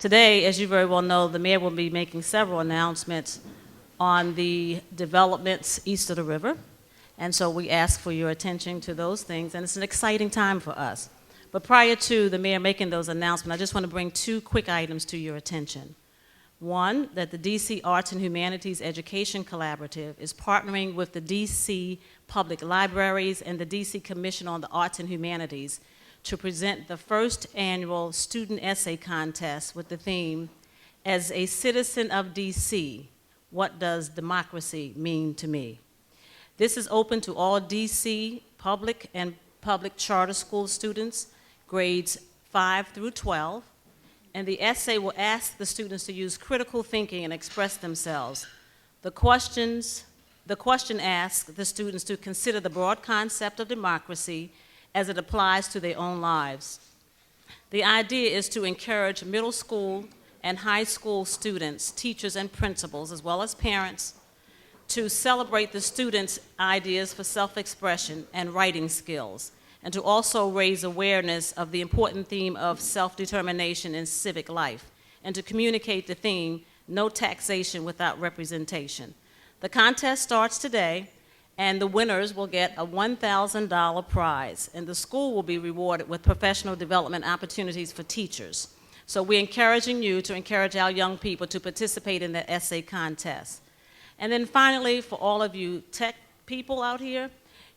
Today, as you very well know, the mayor will be making several announcements on the developments east of the river. And so we ask for your attention to those things, and it's an exciting time for us. But prior to the mayor making those announcements, I just want to bring two quick items to your attention. One, that the DC Arts and Humanities Education Collaborative is partnering with the DC Public Libraries and the DC Commission on the Arts and Humanities to present the first annual student essay contest with the theme, "As a Citizen of DC, What Does Democracy Mean to Me?" This is open to all DC public and public charter school students, grades 5 through 12, and the essay will ask the students to use critical thinking and express themselves. The question asks the students to consider the broad concept of democracy as it applies to their own lives. The idea is to encourage middle school and high school students, teachers, and principals, as well as parents, to celebrate the students' ideas for self-expression and writing skills, and to also raise awareness of the important theme of self-determination in civic life, and to communicate the theme, "No taxation without representation." The contest starts today, and the winners will get a $1,000 prize, and the school will be rewarded with professional development opportunities for teachers. So we're encouraging you to encourage our young people to participate in the essay contest. And then finally, for all of you tech people out here,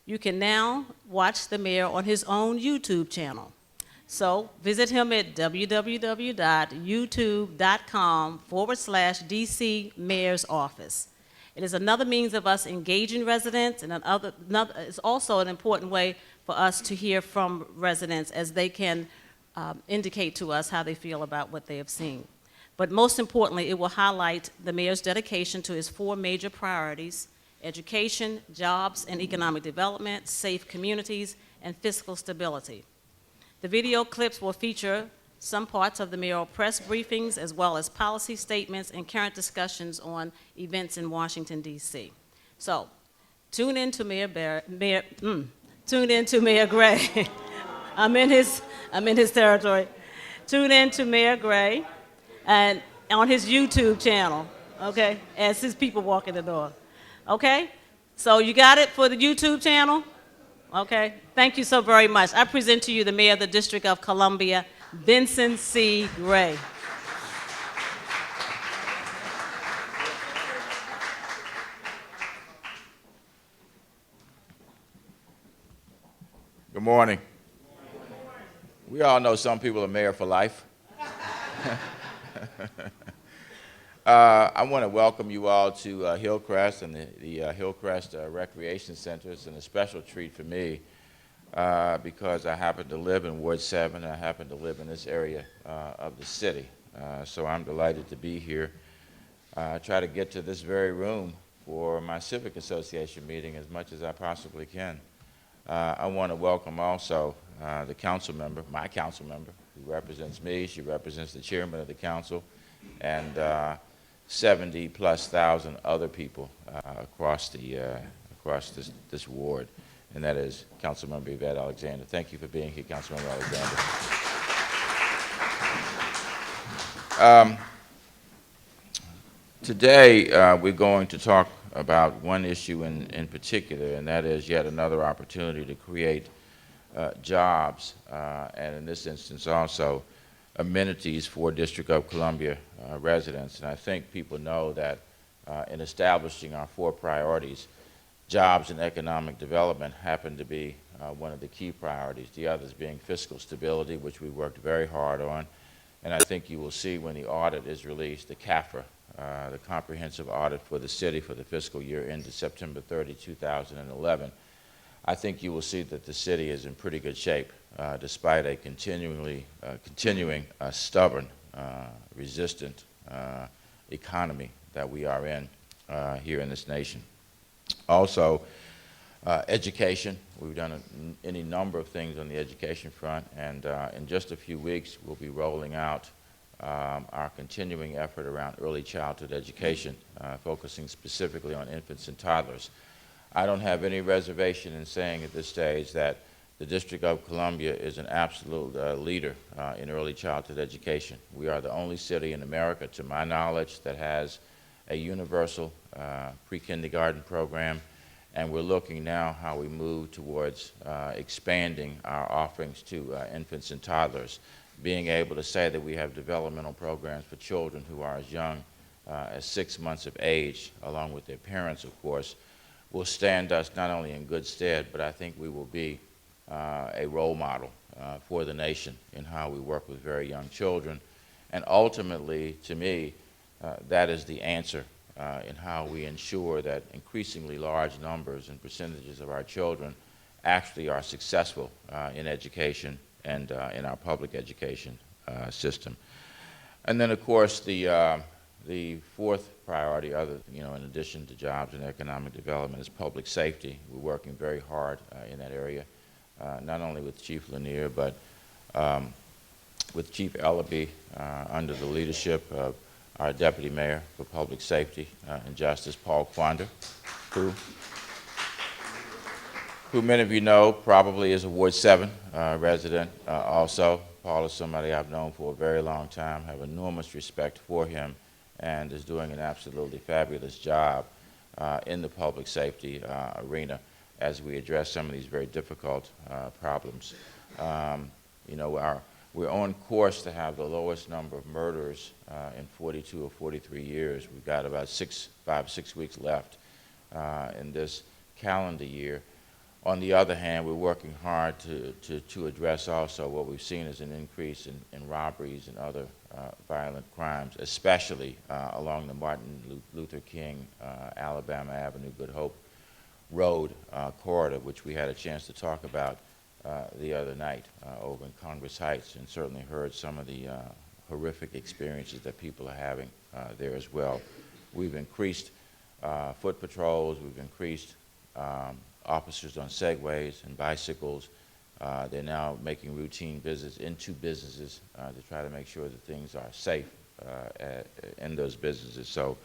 you can now watch the mayor on his own YouTube channel. So visit him at www.youtube.com/DC Mayor's Office. It is another means of us engaging residents, and it's also an important way for us to hear from residents as they can indicate to us how they feel about what they have seen. But most importantly, it will highlight the mayor's dedication to his 4 major priorities: education, jobs and economic development, safe communities, and fiscal stability. The video clips will feature some parts of the mayoral press briefings, as well as policy statements and current discussions on events in Washington, D.C. So, tune in to Mayor Gray. I'm in his territory. Tune in to Mayor Gray and on his YouTube channel, okay, as his people walk in the door. Okay? So you got it for the YouTube channel? Okay. Thank you so very much. I present to you the Mayor of the District of Columbia, Vincent C. Gray. Good morning. We all know some people are mayor for life. I want to welcome you all to Hillcrest and the Hillcrest Recreation Center. It's a special treat for me because I happen to live in Ward 7. I happen to live in this area of the city. So I'm delighted to be here. I try to get to this very room for my Civic Association meeting as much as I possibly can. I want to welcome also the council member, my council member, who represents me. She represents the chairman of the council, and 70+ thousand other people across this ward, and that is Councilmember Yvette Alexander. Thank you for being here, Councilmember Alexander. Today we're going to talk about one issue in particular, and that is yet another opportunity to create jobs, and in this instance also amenities for District of Columbia residents. And I think people know that in establishing our 4 priorities, jobs and economic development happen to be one of the key priorities, the others being fiscal stability, which we worked very hard on. And I think you will see when the audit is released, the CAFRA, the comprehensive audit for the city for the fiscal year ended September 30, 2011, I think you will see that the city is in pretty good shape, despite a continuing stubborn, resistant economy that we are in here in this nation. Also, education. We've done any number of things on the education front, and in just a few weeks we'll be rolling out our continuing effort around early childhood education, focusing specifically on infants and toddlers. I don't have any reservation in saying at this stage that the District of Columbia is an absolute leader in early childhood education. We are the only city in America, to my knowledge, that has a universal pre-kindergarten program, and we're looking now how we move towards expanding our offerings to infants and toddlers, being able to say that we have developmental programs for children who are as young as 6 months of age, along with their parents, of course, will stand us not only in good stead, but I think we will be a role model for the nation in how we work with very young children. And ultimately, to me, that is the answer in how we ensure that increasingly large numbers and percentages of our children actually are successful in education and in our public education system. And then, of course, the fourth priority, in addition to jobs and economic development, is public safety. We're working very hard in that area, not only with Chief Lanier, but with Chief Ellaby under the leadership of our Deputy Mayor for Public Safety and Justice, Paul Quander, who many of you know probably is a Ward 7 resident also. Paul is somebody I've known for a very long time, have enormous respect for him, and is doing an absolutely fabulous job in the public safety arena as we address some of these very difficult problems. We're on course to have the lowest number of murders in 42 or 43 years. We've got about 5 or 6 weeks left in this calendar year. On the other hand, we're working hard to address also what we've seen as an increase in robberies and other violent crimes, especially along the Martin Luther King, Alabama Avenue, Good Hope Road corridor, which we had a chance to talk about the other night over in Congress Heights, and certainly heard some of the horrific experiences that people are having there as well. We've increased foot patrols, we've increased officers on segways and bicycles. They're now making routine visits into businesses to try to make sure that things are safe in those businesses. So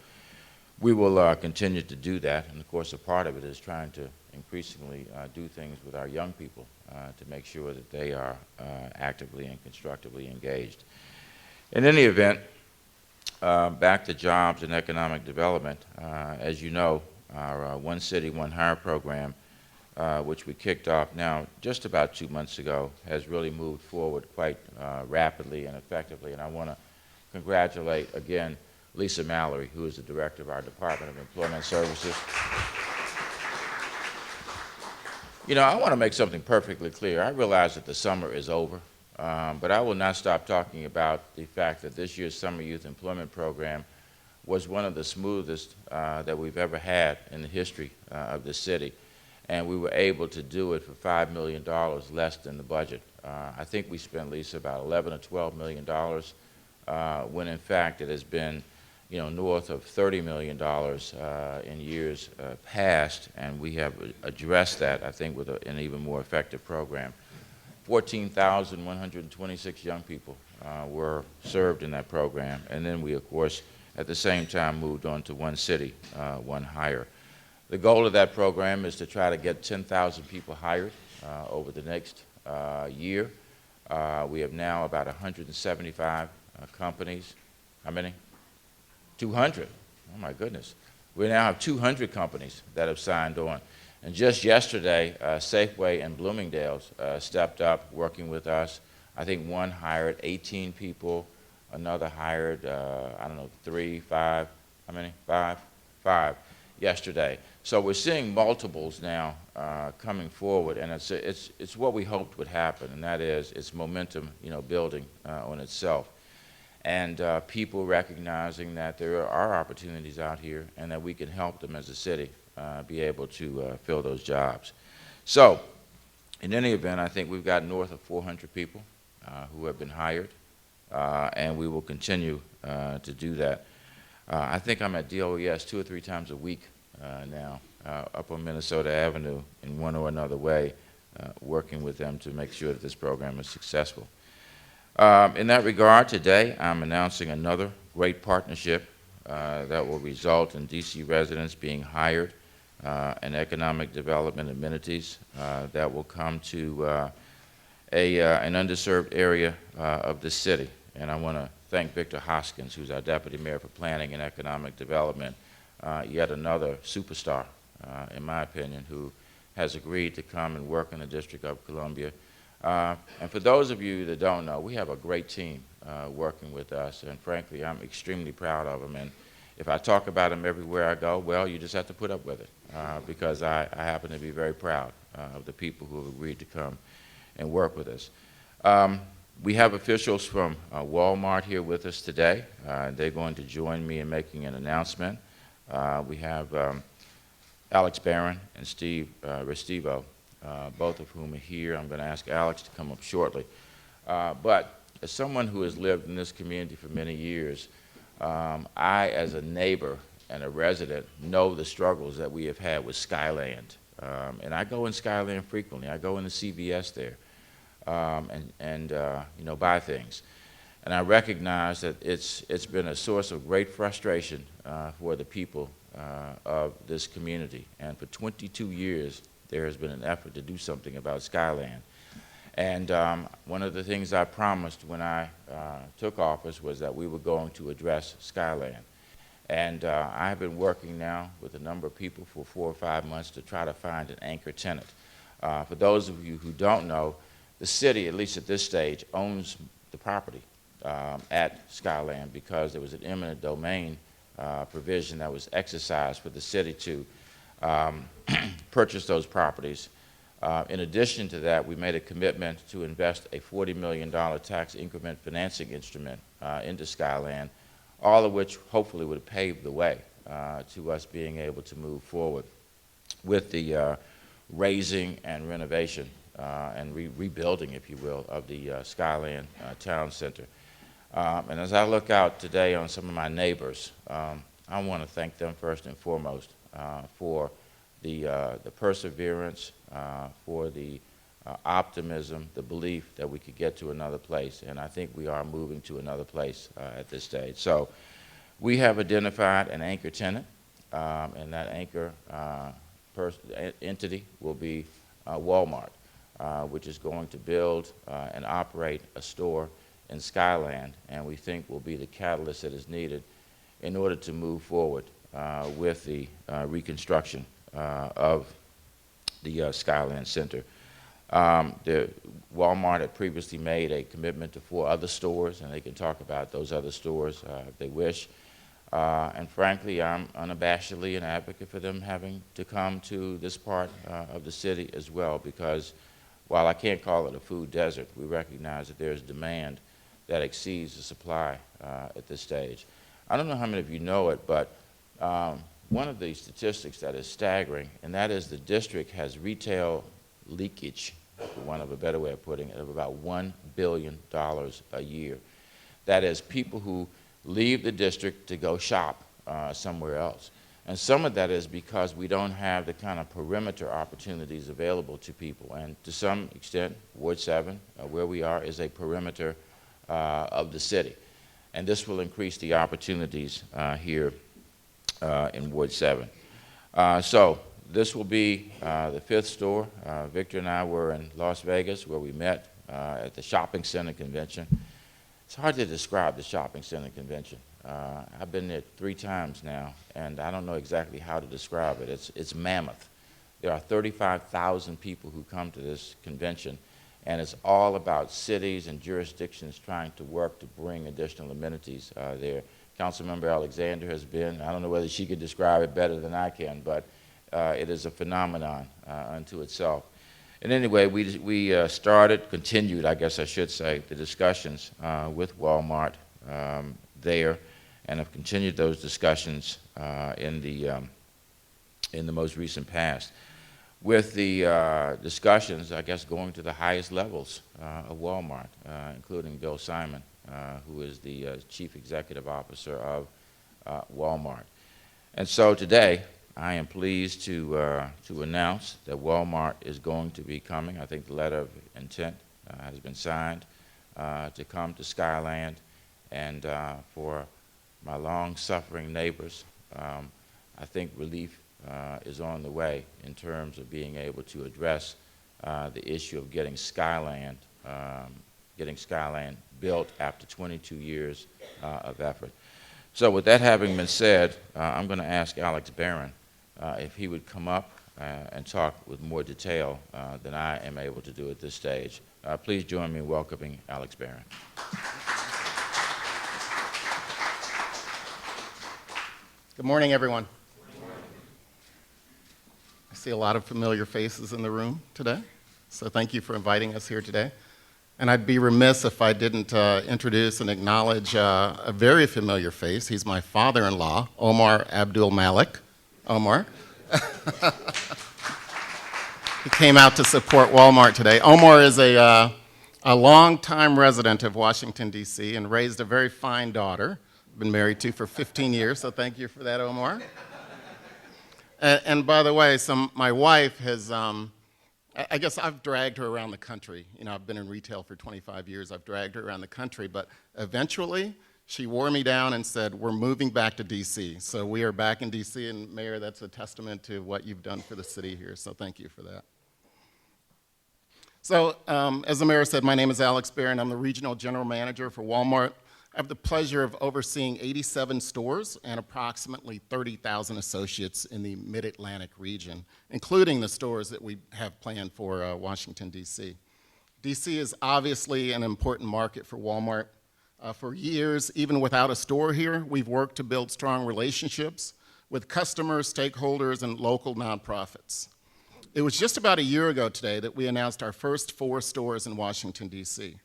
we will continue to do that, and of course a part of it is trying to increasingly do things with our young people to make sure that they are actively and constructively engaged. In any event, back to jobs and economic development. As you know, our One City, One Hire program, which we kicked off now just about 2 months ago, has really moved forward quite rapidly and effectively, and I want to congratulate again Lisa Mallory, who is the director of our Department of Employment Services. I want to make something perfectly clear. I realize that the summer is over, but I will not stop talking about the fact that this year's Summer Youth Employment Program was one of the smoothest that we've ever had in the history of the city, and we were able to do it for $5 million less than the budget. I think we spent, Lisa, about $11 or $12 million, when in fact it has been north of $30 million in years past, and we have addressed that, I think, with an even more effective program. 14,126 young people were served in that program, and then we, of course, at the same time moved on to One City, One Hire. The goal of that program is to try to get 10,000 people hired over the next year. We have now about 175 companies. How many? 200. Oh my goodness. We now have 200 companies that have signed on. And just yesterday, Safeway and Bloomingdale's stepped up working with us. I think one hired 18 people, another hired, 3, 5, how many? 5 yesterday. So we're seeing multiples now coming forward, and it's what we hoped would happen, and that is it's momentum, building on itself. And people recognizing that there are opportunities out here and that we can help them as a city be able to fill those jobs. So, in any event, I think we've got north of 400 people who have been hired, and we will continue to do that. I think I'm at DOES 2 or 3 times a week now, up on Minnesota Avenue in one or another way, working with them to make sure that this program is successful. In that regard, today I'm announcing another great partnership that will result in DC residents being hired and economic development amenities that will come to an underserved area of the city. And I want to thank Victor Hoskins, who's our Deputy Mayor for Planning and Economic Development, yet another superstar, in my opinion, who has agreed to come and work in the District of Columbia. And for those of you that don't know, we have a great team working with us, and frankly, I'm extremely proud of them. And if I talk about them everywhere I go, well, you just have to put up with it, because I happen to be very proud of the people who have agreed to come and work with us. We have officials from Walmart here with us today. They're going to join me in making an announcement. We have Alex Barron and Steve Restivo, both of whom are here. I'm going to ask Alex to come up shortly. But as someone who has lived in this community for many years, I, as a neighbor and a resident, know the struggles that we have had with Skyland. And I go in Skyland frequently. I go in the CVS there and you know, buy things. And I recognize that it's been a source of great frustration for the people of this community. And for 22 years, there has been an effort to do something about Skyland. And one of the things I promised when I took office was that we were going to address Skyland. And I have been working now with a number of people for 4 or 5 months to try to find an anchor tenant. For those of you who don't know, the city, at least at this stage, owns the property at Skyland because there was an eminent domain provision that was exercised for the city to purchase those properties. In addition to that, we made a commitment to invest a $40 million tax increment financing instrument into Skyland, all of which hopefully would pave the way to us being able to move forward with the raising and renovation and rebuilding, if you will, of the Skyland Town Center. And as I look out today on some of my neighbors, I want to thank them first and foremost for the perseverance, for the optimism, the belief that we could get to another place. And I think we are moving to another place at this stage. So we have identified an anchor tenant, and that anchor entity will be Walmart, which is going to build and operate a store in Skyland, and we think will be the catalyst that is needed in order to move forward with the reconstruction of the Skyland Center. The Walmart had previously made a commitment to 4 other stores, and they can talk about those other stores if they wish. And frankly, I'm unabashedly an advocate for them having to come to this part of the city as well, because while I can't call it a food desert, we recognize that there's demand that exceeds the supply at this stage. I don't know how many of you know it, but one of the statistics that is staggering, and that is the district has retail leakage, for want of a better way of putting it, of about $1 billion a year. That is, people who leave the district to go shop somewhere else. And some of that is because we don't have the kind of perimeter opportunities available to people. And to some extent, Ward 7, where we are, is a perimeter of the city. And this will increase the opportunities here in Ward 7. So this will be the 5th store. Victor and I were in Las Vegas, where we met at the shopping center convention. It's hard to describe the shopping center convention. I've been there 3 times now, and I don't know exactly how to describe it. It's mammoth. There are 35,000 people who come to this convention, and it's all about cities and jurisdictions trying to work to bring additional amenities there. Councilmember Alexander has been. I don't know whether she could describe it better than I can, but it is a phenomenon unto itself. And anyway, we continued, I guess I should say, the discussions with Walmart there, and have continued those discussions in the most recent past. With the discussions, I guess, going to the highest levels of Walmart, including Bill Simon, who is the Chief Executive Officer of Walmart. And so today, I am pleased to announce that Walmart is going to be coming. I think the letter of intent has been signed to come to Skyland. And for my long-suffering neighbors, I think relief is on the way in terms of being able to address the issue of getting Skyland built after 22 years of effort. So with that having been said, I'm going to ask Alex Barron if he would come up and talk with more detail than I am able to do at this stage. Please join me in welcoming Alex Barron. Good morning, everyone. I see a lot of familiar faces in the room today, so thank you for inviting us here today. And I'd be remiss if I didn't introduce and acknowledge a very familiar face. He's my father-in-law, Omar Abdul Malik. Omar. He came out to support Walmart today. Omar is a longtime resident of Washington, D.C., and raised a very fine daughter. Been married to for 15 years, so thank you for that, Omar. And by the way, my wife has, I guess I've dragged her around the country. You know, I've been in retail for 25 years. I've dragged her around the country, but eventually she wore me down and said, we're moving back to D.C. So we are back in D.C., and Mayor, that's a testament to what you've done for the city here, so thank you for that. So, as the mayor said, my name is Alex Barron. I'm the regional general manager for Walmart. I have the pleasure of overseeing 87 stores and approximately 30,000 associates in the Mid-Atlantic region, including the stores that we have planned for Washington, D.C. D.C. is obviously an important market for Walmart. For years, even without a store here, we've worked to build strong relationships with customers, stakeholders, and local nonprofits. It was just about a year ago today that we announced our first 4 stores in Washington, D.C.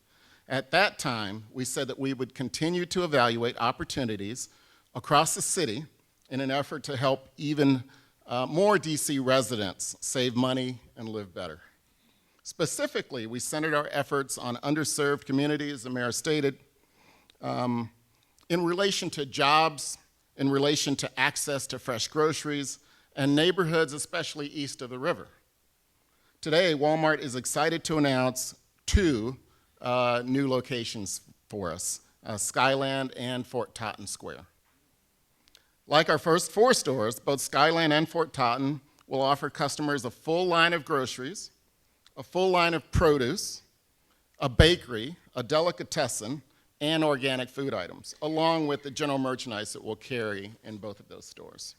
At that time, we said that we would continue to evaluate opportunities across the city in an effort to help even more D.C. residents save money and live better. Specifically, we centered our efforts on underserved communities, as the mayor stated, in relation to jobs, in relation to access to fresh groceries, and neighborhoods, especially east of the river. Today, Walmart is excited to announce 2 new locations for us, Skyland and Fort Totten Square. Like our first 4 stores, both Skyland and Fort Totten will offer customers a full line of groceries, a full line of produce, a bakery, a delicatessen, and organic food items, along with the general merchandise that we'll carry in both of those stores.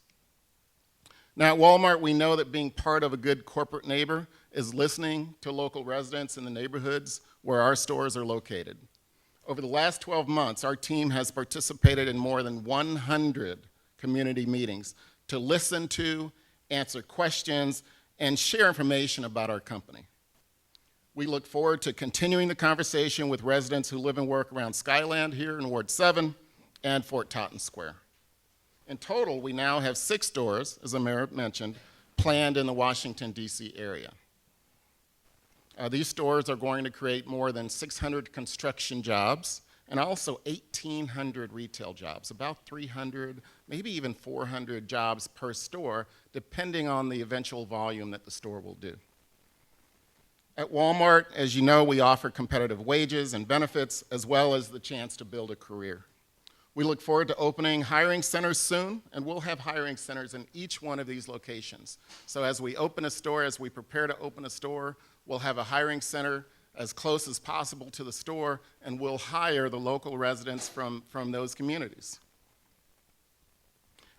Now at Walmart, we know that being part of a good corporate neighbor is listening to local residents in the neighborhoods where our stores are located. Over the last 12 months, our team has participated in more than 100 community meetings to listen to, answer questions, and share information about our company. We look forward to continuing the conversation with residents who live and work around Skyland here in Ward 7 and Fort Totten Square. In total, we now have 6 stores, as the mayor mentioned, planned in the Washington, D.C. area. These stores are going to create more than 600 construction jobs and also 1,800 retail jobs, about 300, maybe even 400 jobs per store, depending on the eventual volume that the store will do. At Walmart, as you know, we offer competitive wages and benefits, as well as the chance to build a career. We look forward to opening hiring centers soon, and we'll have hiring centers in each one of these locations. So as we open a store, as we prepare to open a store, we'll have a hiring center as close as possible to the store, and we'll hire the local residents from those communities.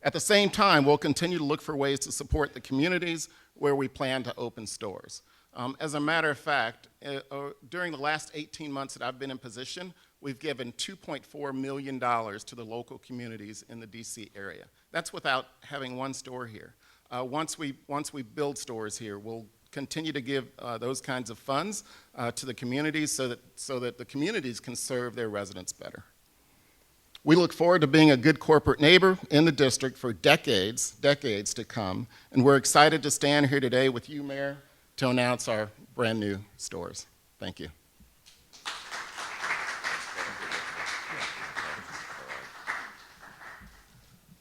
At the same time, we'll continue to look for ways to support the communities where we plan to open stores. As a matter of fact, during the last 18 months that I've been in position, we've given $2.4 million to the local communities in the DC area. That's without having one store here. Once we build stores here, we'll continue to give those kinds of funds to the communities so that the communities can serve their residents better. We look forward to being a good corporate neighbor in the district for decades to come, and we're excited to stand here today with you, Mayor, to announce our brand new stores. Thank you.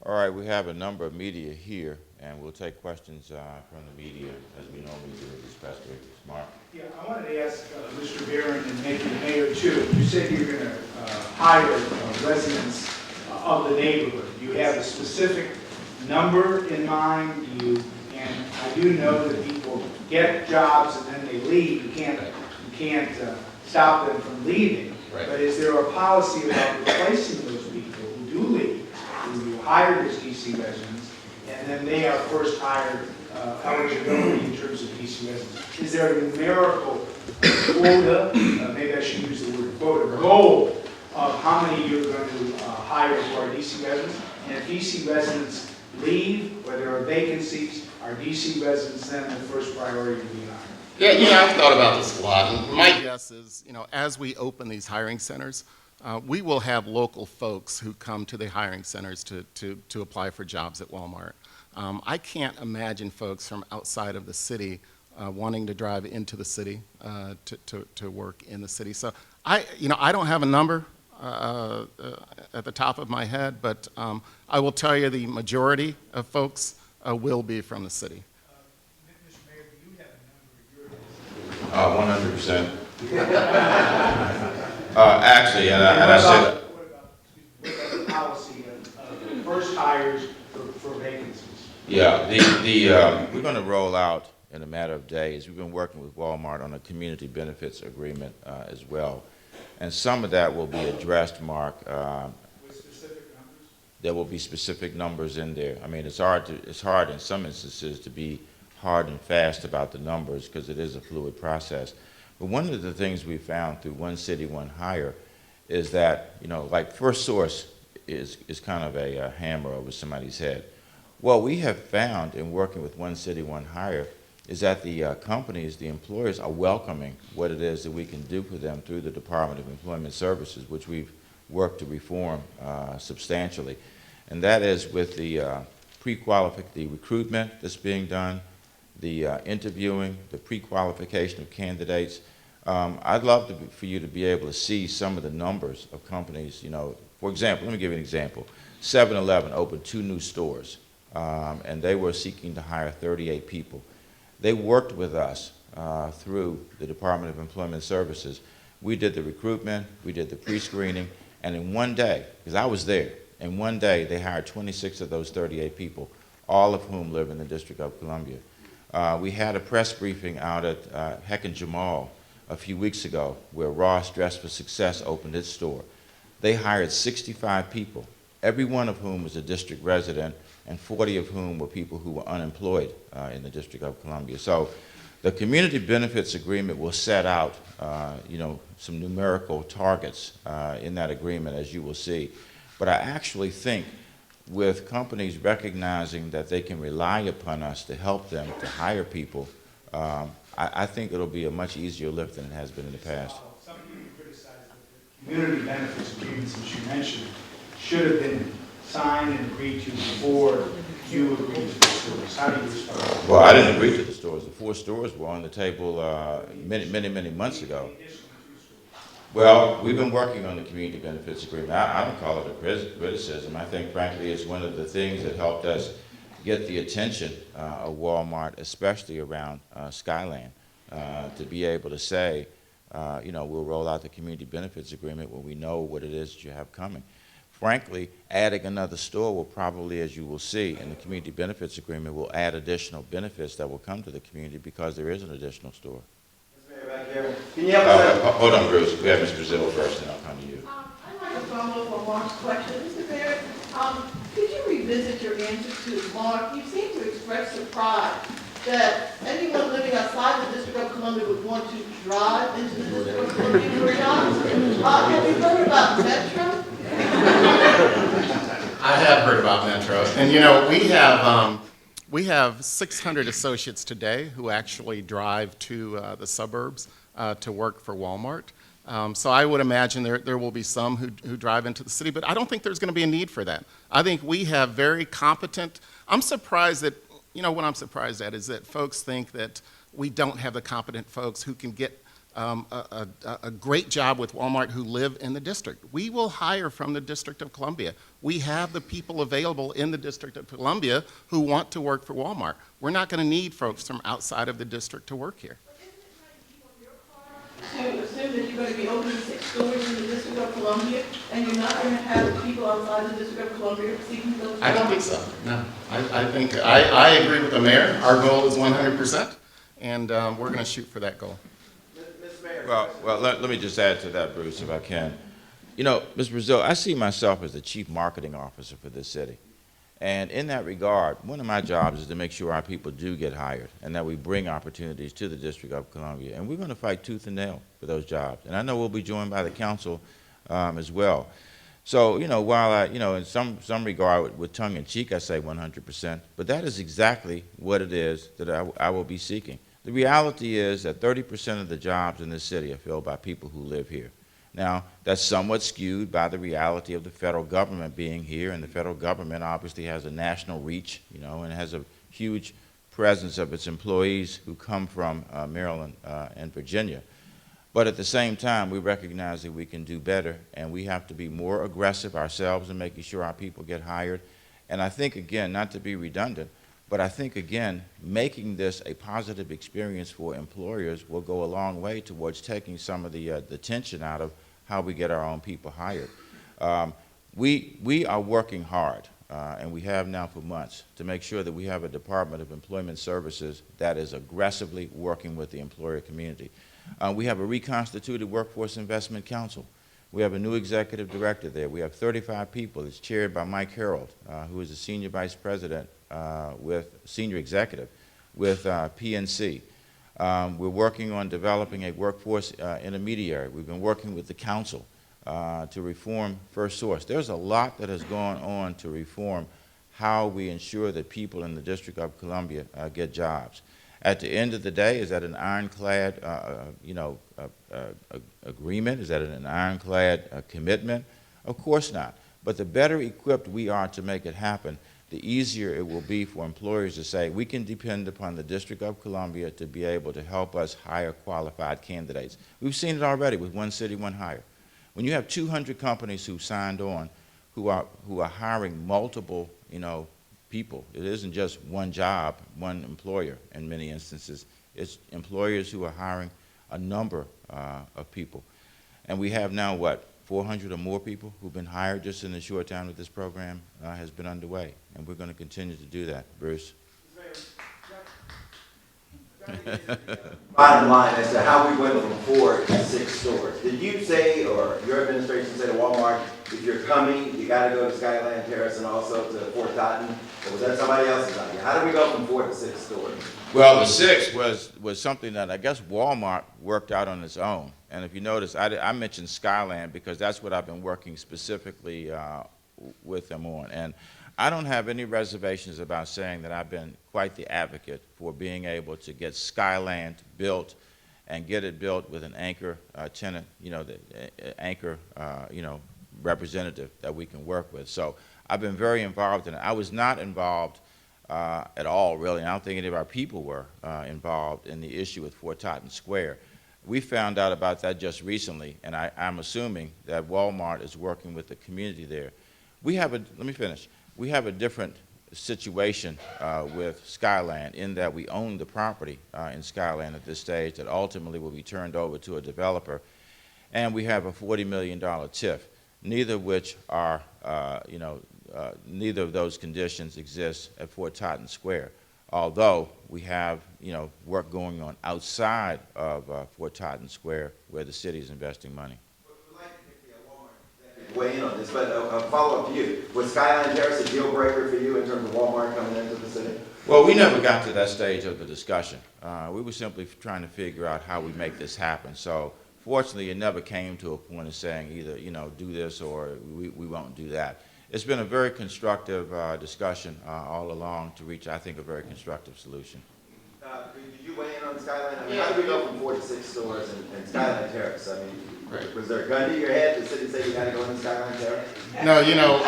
All right, we have a number of media here, and we'll take questions from the media as we normally do at this press briefing. Mark? Yeah, I wanted to ask Mr. Barron and maybe the mayor too. You said you're going to hire residents of the neighborhood. Do you have a specific number in mind? And I do know that people get jobs and then they leave. You can't stop them from leaving. Right. But is there a policy about replacing those people who do leave, who you hired as DC residents, and then they are first hired eligibility in terms of DC residents? Is there a numerical quota, maybe I should use the word quota, goal of how many you're going to hire who are DC residents? And if DC residents leave, where there are vacancies, are DC residents then the first priority to be hired? Yeah, I've thought about this a lot. And My guess is, as we open these hiring centers, we will have local folks who come to the hiring centers to apply for jobs at Walmart. I can't imagine folks from outside of the city wanting to drive into the city to work in the city. So I don't have a number at the top of my head, but I will tell you the majority of folks will be from the city. Mr. Mayor, do you have a number in your list? 100%. Actually, and I said, What about the policy of first hires for vacancies? yeah, we're going to roll out in a matter of days. We've been working with Walmart on a community benefits agreement as well. And some of that will be addressed, Mark. With specific numbers? There will be specific numbers in there. I mean, it's hard in some instances to be hard and fast about the numbers because it is a fluid process. But one of the things we found through One City, One Hire is that, like First Source is kind of a hammer over somebody's head. What we have found in working with One City, One Hire is that the companies, the employers are welcoming what it is that we can do for them through the Department of Employment Services, which we've worked to reform substantially. And that is with the the recruitment that's being done, the interviewing, the pre-qualification of candidates. I'd love for you to be able to see some of the numbers of companies, For example, let me give you an example. 7-Eleven opened 2 new stores, and they were seeking to hire 38 people. They worked with us through the Department of Employment Services. We did the recruitment, we did the pre-screening, and in one day, because I was there, in one day they hired 26 of those 38 people, all of whom live in the District of Columbia. We had a press briefing out at Heck and Jamal a few weeks ago where Ross Dress for Success opened its store. They hired 65 people, every one of whom was a district resident, and 40 of whom were people who were unemployed in the District of Columbia. So the Community Benefits Agreement will set out, some numerical targets in that agreement, as you will see. But I actually think with companies recognizing that they can rely upon us to help them to hire people, I think it'll be a much easier lift than it has been in the past. Some people criticize that the community benefits agreements that you mentioned should have been signed and agreed to before you agreed to the stores. How do you respond? Well, I didn't agree to the stores. The 4 stores were on the table many months ago. Well, we've been working on the community benefits agreement. I don't call it a criticism. I think, frankly, it's one of the things that helped us get the attention of Walmart, especially around Skyland, to be able to say, we'll roll out the community benefits agreement when we know what it is that you have coming. Frankly, adding another store will probably, as you will see, in the community benefits agreement, will add additional benefits that will come to the community because there is an additional store. Can you help us? Hold on, Bruce. We have Ms. Brazil first, and I'll come to you. I'd like to follow up on Mark's question. Mr. Barrett, could you revisit your answer to Mark? You seem to express surprise that anyone living outside the District of Columbia would want to drive into the District of Columbia for jobs. Have you heard about Metro? I have heard about Metro, and we have 600 associates today who actually drive to the suburbs to work for Walmart. So I would imagine there will be some who drive into the city, but I don't think there's going to be a need for that. I think we have very competent. I'm surprised that what I'm surprised at is that folks think that we don't have the competent folks who can get a great job with Walmart who live in the district. We will hire from the District of Columbia. We have the people available in the District of Columbia who want to work for Walmart. We're not going to need folks from outside of the district to work here. To assume that you're going to be opening 6 stores in the District of Columbia and you're not going to have people outside the District of Columbia seeking those jobs? I don't think so, no. I think, I agree with the mayor. Our goal is 100%, and we're going to shoot for that goal. Ms. Mayor. Well, let me just add to that, Bruce, if I can. You know, Ms. Brazil, I see myself as the chief marketing officer for this city. And in that regard, one of my jobs is to make sure our people do get hired and that we bring opportunities to the District of Columbia. And we're going to fight tooth and nail for those jobs. And I know we'll be joined by the council as well. So, you know, while I, you know, in some regard with tongue in cheek, I say 100%, but that is exactly what it is that I will be seeking. The reality is that 30% of the jobs in this city are filled by people who live here. Now, that's somewhat skewed by the reality of the federal government being here, and the federal government obviously has a national reach, you know, and has a huge presence of its employees who come from Maryland and Virginia. But at the same time, we recognize that we can do better, and we have to be more aggressive ourselves in making sure our people get hired. And I think, again, not to be redundant, but I think, again, making this a positive experience for employers will go a long way towards taking some of the tension out of how we get our own people hired. We are working hard, and we have now for months, to make sure that we have a Department of Employment Services that is aggressively working with the employer community. We have a reconstituted Workforce Investment Council. We have a new executive director there. We have 35 people. It's chaired by Mike Harold, who is the senior vice president senior executive with PNC. We're working on developing a workforce intermediary. We've been working with the council to reform First Source. There's a lot that has gone on to reform how we ensure that people in the District of Columbia get jobs. At the end of the day, is that an ironclad agreement? Is that an ironclad commitment? Of course not. But the better equipped we are to make it happen, the easier it will be for employers to say, we can depend upon the District of Columbia to be able to help us hire qualified candidates. We've seen it already with One City, One Hire. When you have 200 companies who signed on, who are hiring multiple, you know, people, it isn't just one job, one employer in many instances. It's employers who are hiring a number of people. And we have now, what, 400 or more people who've been hired just in the short time that this program has been underway. And we're going to continue to do that. Bruce? Bottom line as to how we went from 4 to 6 stores. Did you say, or your administration say to Walmart, if you're coming, you got to go to Skyland Terrace and also to Fort Totten? Or was that somebody else's idea? How did we go from 4 to 6 stores? Well, the 6 was something that I guess Walmart worked out on its own. And if you notice, I mentioned Skyland because that's what I've been working specifically with them on. And I don't have any reservations about saying that I've been quite the advocate for being able to get Skyland built and get it built with an anchor tenant, you know, the anchor, you know, representative that we can work with. So I've been very involved in it. I was not involved at all, really. I don't think any of our people were involved in the issue with Fort Totten Square. We found out about that just recently, and I'm assuming that Walmart is working with the community there. We have a, let me finish. We have a different situation with Skyland in that we own the property in Skyland at this stage that ultimately will be turned over to a developer, and we have a $40 million TIF, neither of which are, you know, neither of those conditions exist at Fort Totten Square. Although we have, you know, work going on outside of Fort Totten Square where the city is investing money. We'd like to get the Walmart weigh in on this, but a follow-up to you. Was Skyline Terrace a deal breaker for you in terms of Walmart coming into the city? Well, we never got to that stage of the discussion. We were simply trying to figure out how we make this happen. So fortunately, it never came to a point of saying either, you know, do this or we won't do that. It's been a very constructive discussion all along to reach, I think, a very constructive solution. Did you weigh in on Skyline? I mean, how did we go from 4 to 6 stores and Skyline Terrace? I mean, was there a gun to your head? The city say you got to go into Skyline Terrace? No, you know,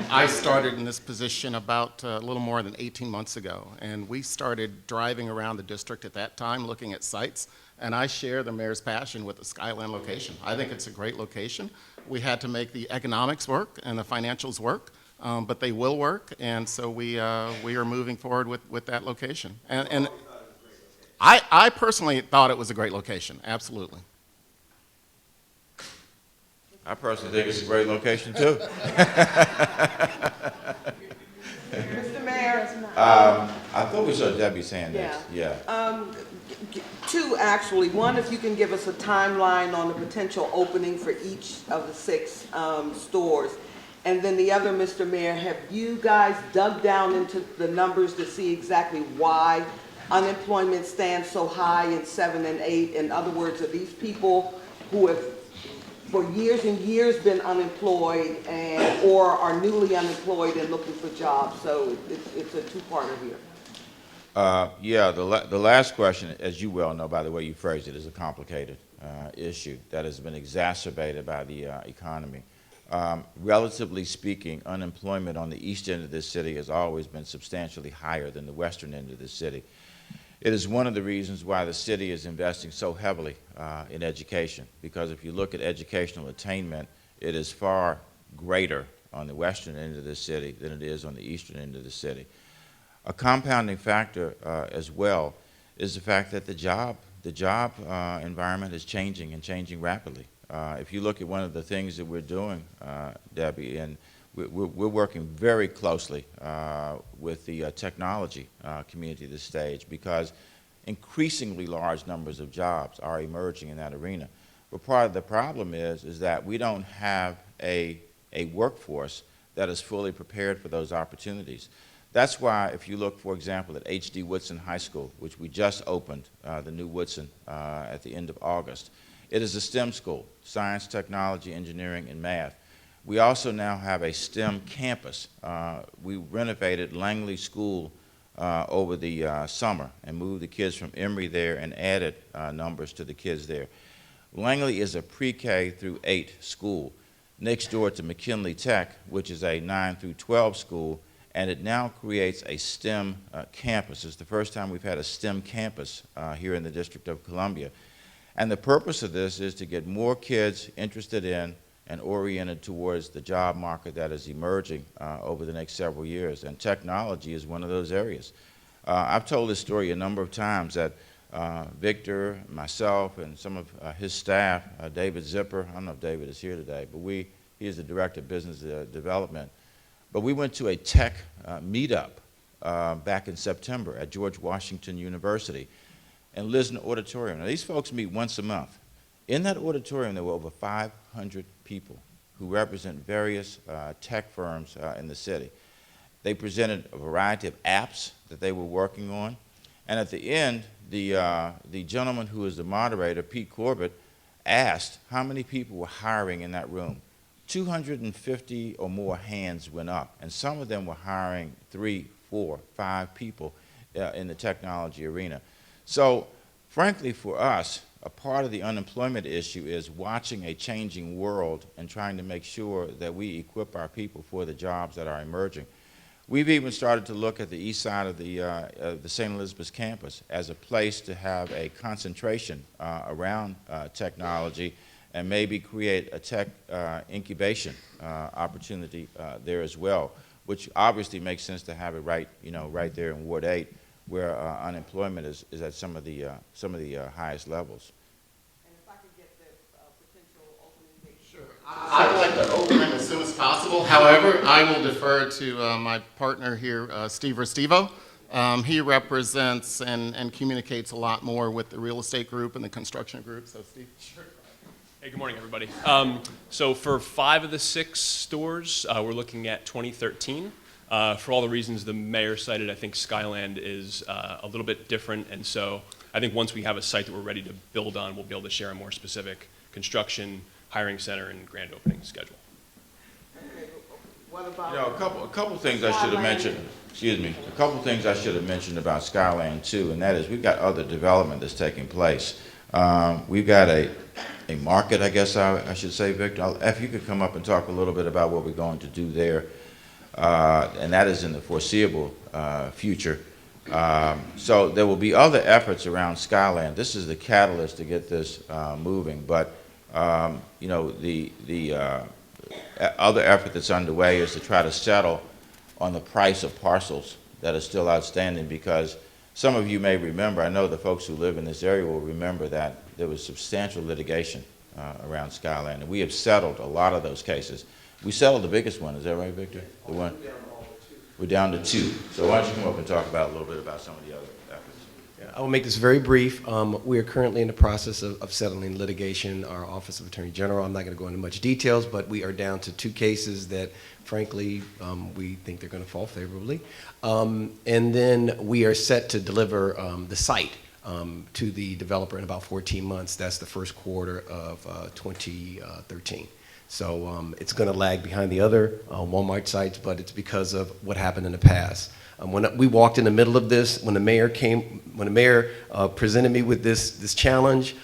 I started in this position about a little more than 18 months ago, and we started driving around the district at that time looking at sites, and I share the mayor's passion with the Skyline location. I think it's a great location. We had to make the economics work and the financials work, but they will work, and so we are moving forward with that location. And I personally thought it was a great location, absolutely. I personally think it's a great location too. Mr. Mayor, I thought we saw Debbie's hand next. Yeah. two actually. One, if you can give us a timeline on the potential opening for each of the 6 stores. And then the other, Mr. Mayor, have you guys dug down into the numbers to see exactly why unemployment stands so high in 7 and 8? In other words, are these people who have for years and years been unemployed or are newly unemployed and looking for jobs? So it's a two-parter here. Yeah, the last question, as you well know by the way you phrased it, is a complicated issue that has been exacerbated by the economy. Relatively speaking, unemployment on the east end of this city has always been substantially higher than the western end of this city. It is one of the reasons why the city is investing so heavily in education, because if you look at educational attainment, it is far greater on the western end of the city than it is on the eastern end of the city. A compounding factor as well is the fact that the job environment is changing and changing rapidly. If you look at one of the things that we're doing, Debbie, and we're working very closely with the technology community at this stage, because increasingly large numbers of jobs are emerging in that arena. But part of the problem is that we don't have a workforce that is fully prepared for those opportunities. That's why if you look, for example, at H.D. Woodson High School, which we just opened, the new Woodson, at the end of August, it is a STEM school, science, technology, engineering, and math. We also now have a STEM campus. We renovated Langley School over the summer and moved the kids from Emory there and added numbers to the kids there. Langley is a pre-K through 8 school next door to McKinley Tech, which is a 9 through 12 school, and it now creates a STEM campus. It's the first time we've had a STEM campus here in the District of Columbia. And the purpose of this is to get more kids interested in and oriented towards the job market that is emerging over the next several years. And technology is one of those areas. I've told this story a number of times that Victor, myself, and some of his staff, David Zipper, I don't know if David is here today, but he is the Director of Business Development. But we went to a tech meetup back in September at George Washington University and Lisner Auditorium. Now, these folks meet once a month. In that auditorium, there were over 500 people who represent various tech firms in the city. They presented a variety of apps that they were working on. And at the end, the gentleman who was the moderator, Pete Corbett, asked how many people were hiring in that room. 250 or more hands went up, and some of them were hiring 3, 4, 5 people in the technology arena. So, frankly, for us, a part of the unemployment issue is watching a changing world and trying to make sure that we equip our people for the jobs that are emerging. We've even started to look at the east side of the St. Elizabeth's campus as a place to have a concentration around technology and maybe create a tech incubation opportunity there as well, which obviously makes sense to have it right there in Ward 8, where unemployment is at some of the highest levels. And if I could get the potential opening date. Sure. I'd like to open them as soon as possible. However, I will defer to my partner here, Steve Restivo. He represents and communicates a lot more with the real estate group and the construction group. So, Steve. Sure. Hey, good morning, everybody. So for 5 of the 6 stores, we're looking at 2013. For all the reasons the mayor cited, I think Skyland is a little bit different, and so I think once we have a site that we're ready to build on, we'll be able to share a more specific construction, hiring center, and grand opening schedule. Okay, what about? You know, a couple things I should have mentioned. Excuse me. A couple things I should have mentioned about Skyland too, and that is we've got other development that's taking place. We've got a market, I guess I should say, Victor. If you could come up and talk a little bit about what we're going to do there. And that is in the foreseeable future. So there will be other efforts around Skyland. This is the catalyst to get this moving, but you know, the other effort that's underway is to try to settle on the price of parcels that are still outstanding, because some of you may remember, I know the folks who live in this area will remember that there was substantial litigation around Skyland. And we have settled a lot of those cases. We settled the biggest one, is that right, Victor? The one? We're down to 2. So why don't you come up and talk about a little bit about some of the other efforts? Yeah, I will make this very brief. We are currently in the process of settling litigation, our Office of Attorney General. I'm not going to go into much details, but we are down to 2 cases that, frankly, we think they're going to fall favorably. And then we are set to deliver the site to the developer in about 14 months. That's the first quarter of 2013. So it's going to lag behind the other Walmart sites, but it's because of what happened in the past. When we walked in the middle of this, when the mayor presented me with this challenge,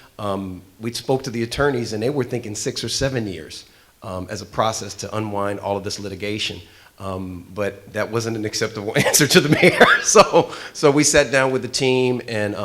we spoke to the attorneys, and they were thinking 6 or 7 years as a process to unwind all of this litigation. But that wasn't an acceptable answer to the mayor. So we sat down with the team, and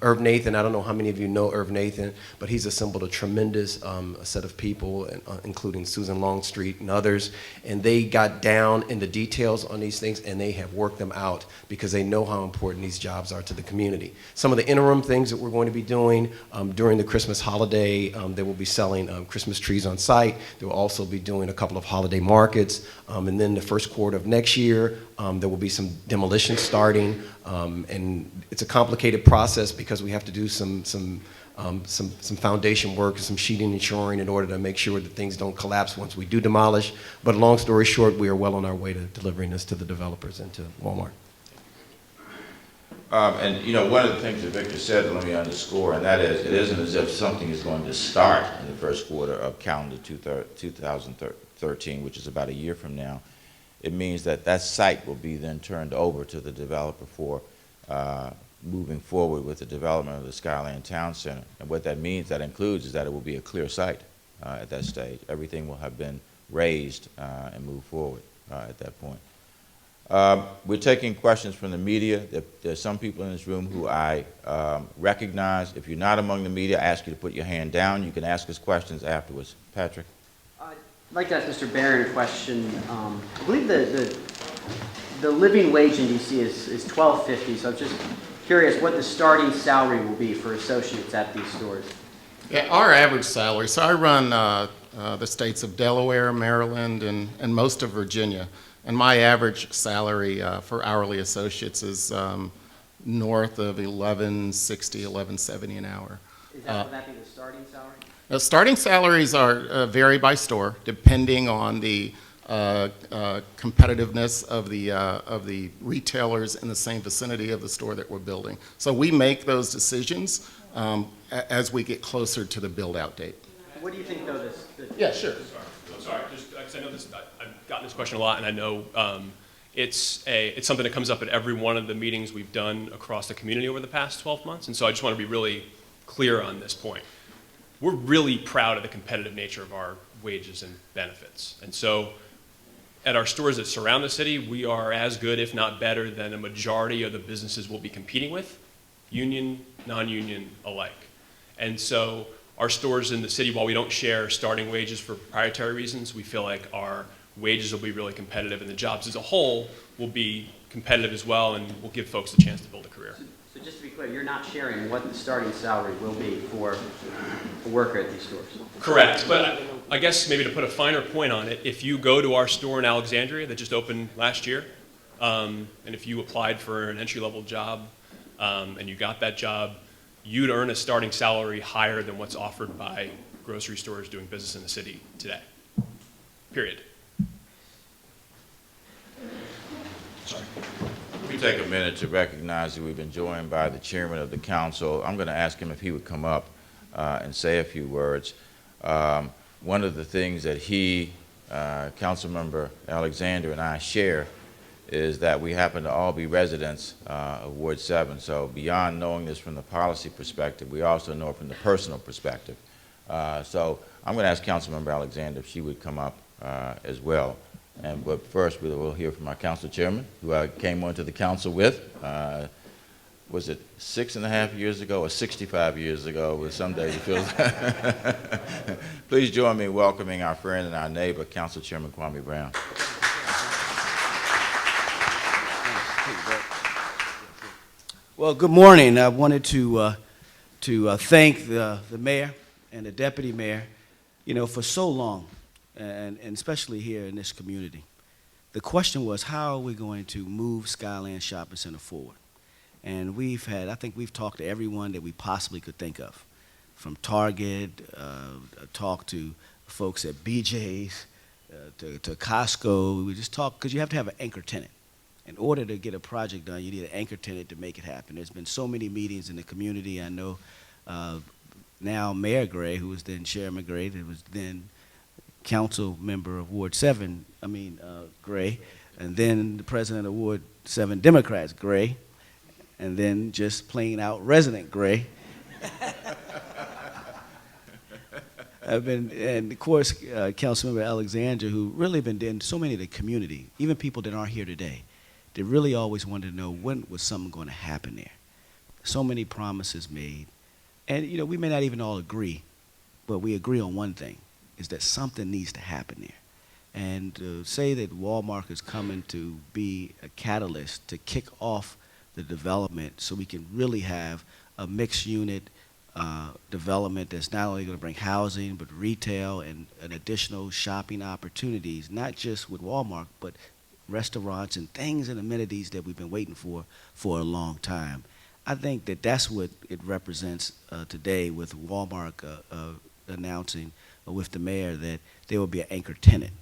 Irv Nathan, I don't know how many of you know Irv Nathan, but he's assembled a tremendous set of people, including Susan Longstreet and others, and they got down in the details on these things, and they have worked them out because they know how important these jobs are to the community. Some of the interim things that we're going to be doing during the Christmas holiday, they will be selling Christmas trees on site. They will also be doing a couple of holiday markets, and then the first quarter of next year, there will be some demolition starting, and it's a complicated process because we have to do some foundation work, some sheeting and shoring in order to make sure that things don't collapse once we do demolish. But long story short, we are well on our way to delivering this to the developers and to Walmart. And you know, one of the things that Victor said, let me underscore, and that is, it isn't as if something is going to start in the first quarter of calendar 2013, which is about a year from now. It means that that site will be then turned over to the developer for moving forward with the development of the Skyland Town Center. And what that means, that includes, is that it will be a clear site at that stage. Everything will have been raised and moved forward at that point. We're taking questions from the media. There's some people in this room who I recognize. If you're not among the media, I ask you to put your hand down. You can ask us questions afterwards. Patrick? I'd like to ask Mr. Barron a question. I believe the living wage in DC is $12.50, so I'm just curious what the starting salary will be for associates at these stores. Yeah, our average salary, so I run the states of Delaware, Maryland, and most of Virginia, and my average salary for hourly associates is north of $11.60, $11.70 an hour. Would that be the starting salary? Starting salaries are vary by store, depending on the competitiveness of the retailers in the same vicinity of the store that we're building. So we make those decisions as we get closer to the build-out date. What do you think, though? Yeah, sure. I'm sorry, just because I know this, I've gotten this question a lot, and I know it's something that comes up at every one of the meetings we've done across the community over the past 12 months, and so I just want to be really clear on this point. We're really proud of the competitive nature of our wages and benefits, and so at our stores that surround the city, we are as good, if not better, than a majority of the businesses we'll be competing with, union, non-union alike. And so our stores in the city, while we don't share starting wages for proprietary reasons, we feel like our wages will be really competitive, and the jobs as a whole will be competitive as well, and will give folks the chance to build a career. So just to be clear, you're not sharing what the starting salary will be for a worker at these stores? Correct, but I guess maybe to put a finer point on it, if you go to our store in Alexandria that just opened last year, and if you applied for an entry-level job and you got that job, you'd earn a starting salary higher than what's offered by grocery stores doing business in the city today, period. Sorry. We take a minute to recognize that we've been joined by the chairman of the council. I'm going to ask him if he would come up and say a few words. One of the things that he, Councilmember Alexander, and I share is that we happen to all be residents of Ward 7. So beyond knowing this from the policy perspective, we also know it from the personal perspective. So I'm going to ask Councilmember Alexander if she would come up as well. But first, we'll hear from our council chairman, who I came onto the council with. Was it 6.5 years ago or 65 years ago? But some days it feels. Please join me in welcoming our friend and our neighbor, Council Chairman Kwame Brown. Well, good morning. I wanted to thank the mayor and the deputy mayor, you know, for so long, and especially here in this community, the question was, how are we going to move Skyland Shopping Center forward? And I think we've talked to everyone that we possibly could think of, from Target, talked to folks at BJ's, to Costco. We just talked, because you have to have an anchor tenant. In order to get a project done, you need an anchor tenant to make it happen. There's been so many meetings in the community. I know now Mayor Gray, who was then Chairman Gray, that was then council member of Ward 7, Gray, and then the president of Ward 7 Democrats, Gray, and then just plain out resident Gray. And of course, Councilmember Alexander, who really been in so many of the community, even people that aren't here today, they really always wanted to know when was something going to happen there. So many promises made. And, you know, we may not even all agree, but we agree on one thing, is that something needs to happen there. And to say that Walmart is coming to be a catalyst to kick off the development so we can really have a mixed unit development that's not only going to bring housing, but retail and additional shopping opportunities, not just with Walmart, but restaurants and things and amenities that we've been waiting for a long time. I think that that's what it represents today with Walmart announcing with the mayor that there will be an anchor tenant.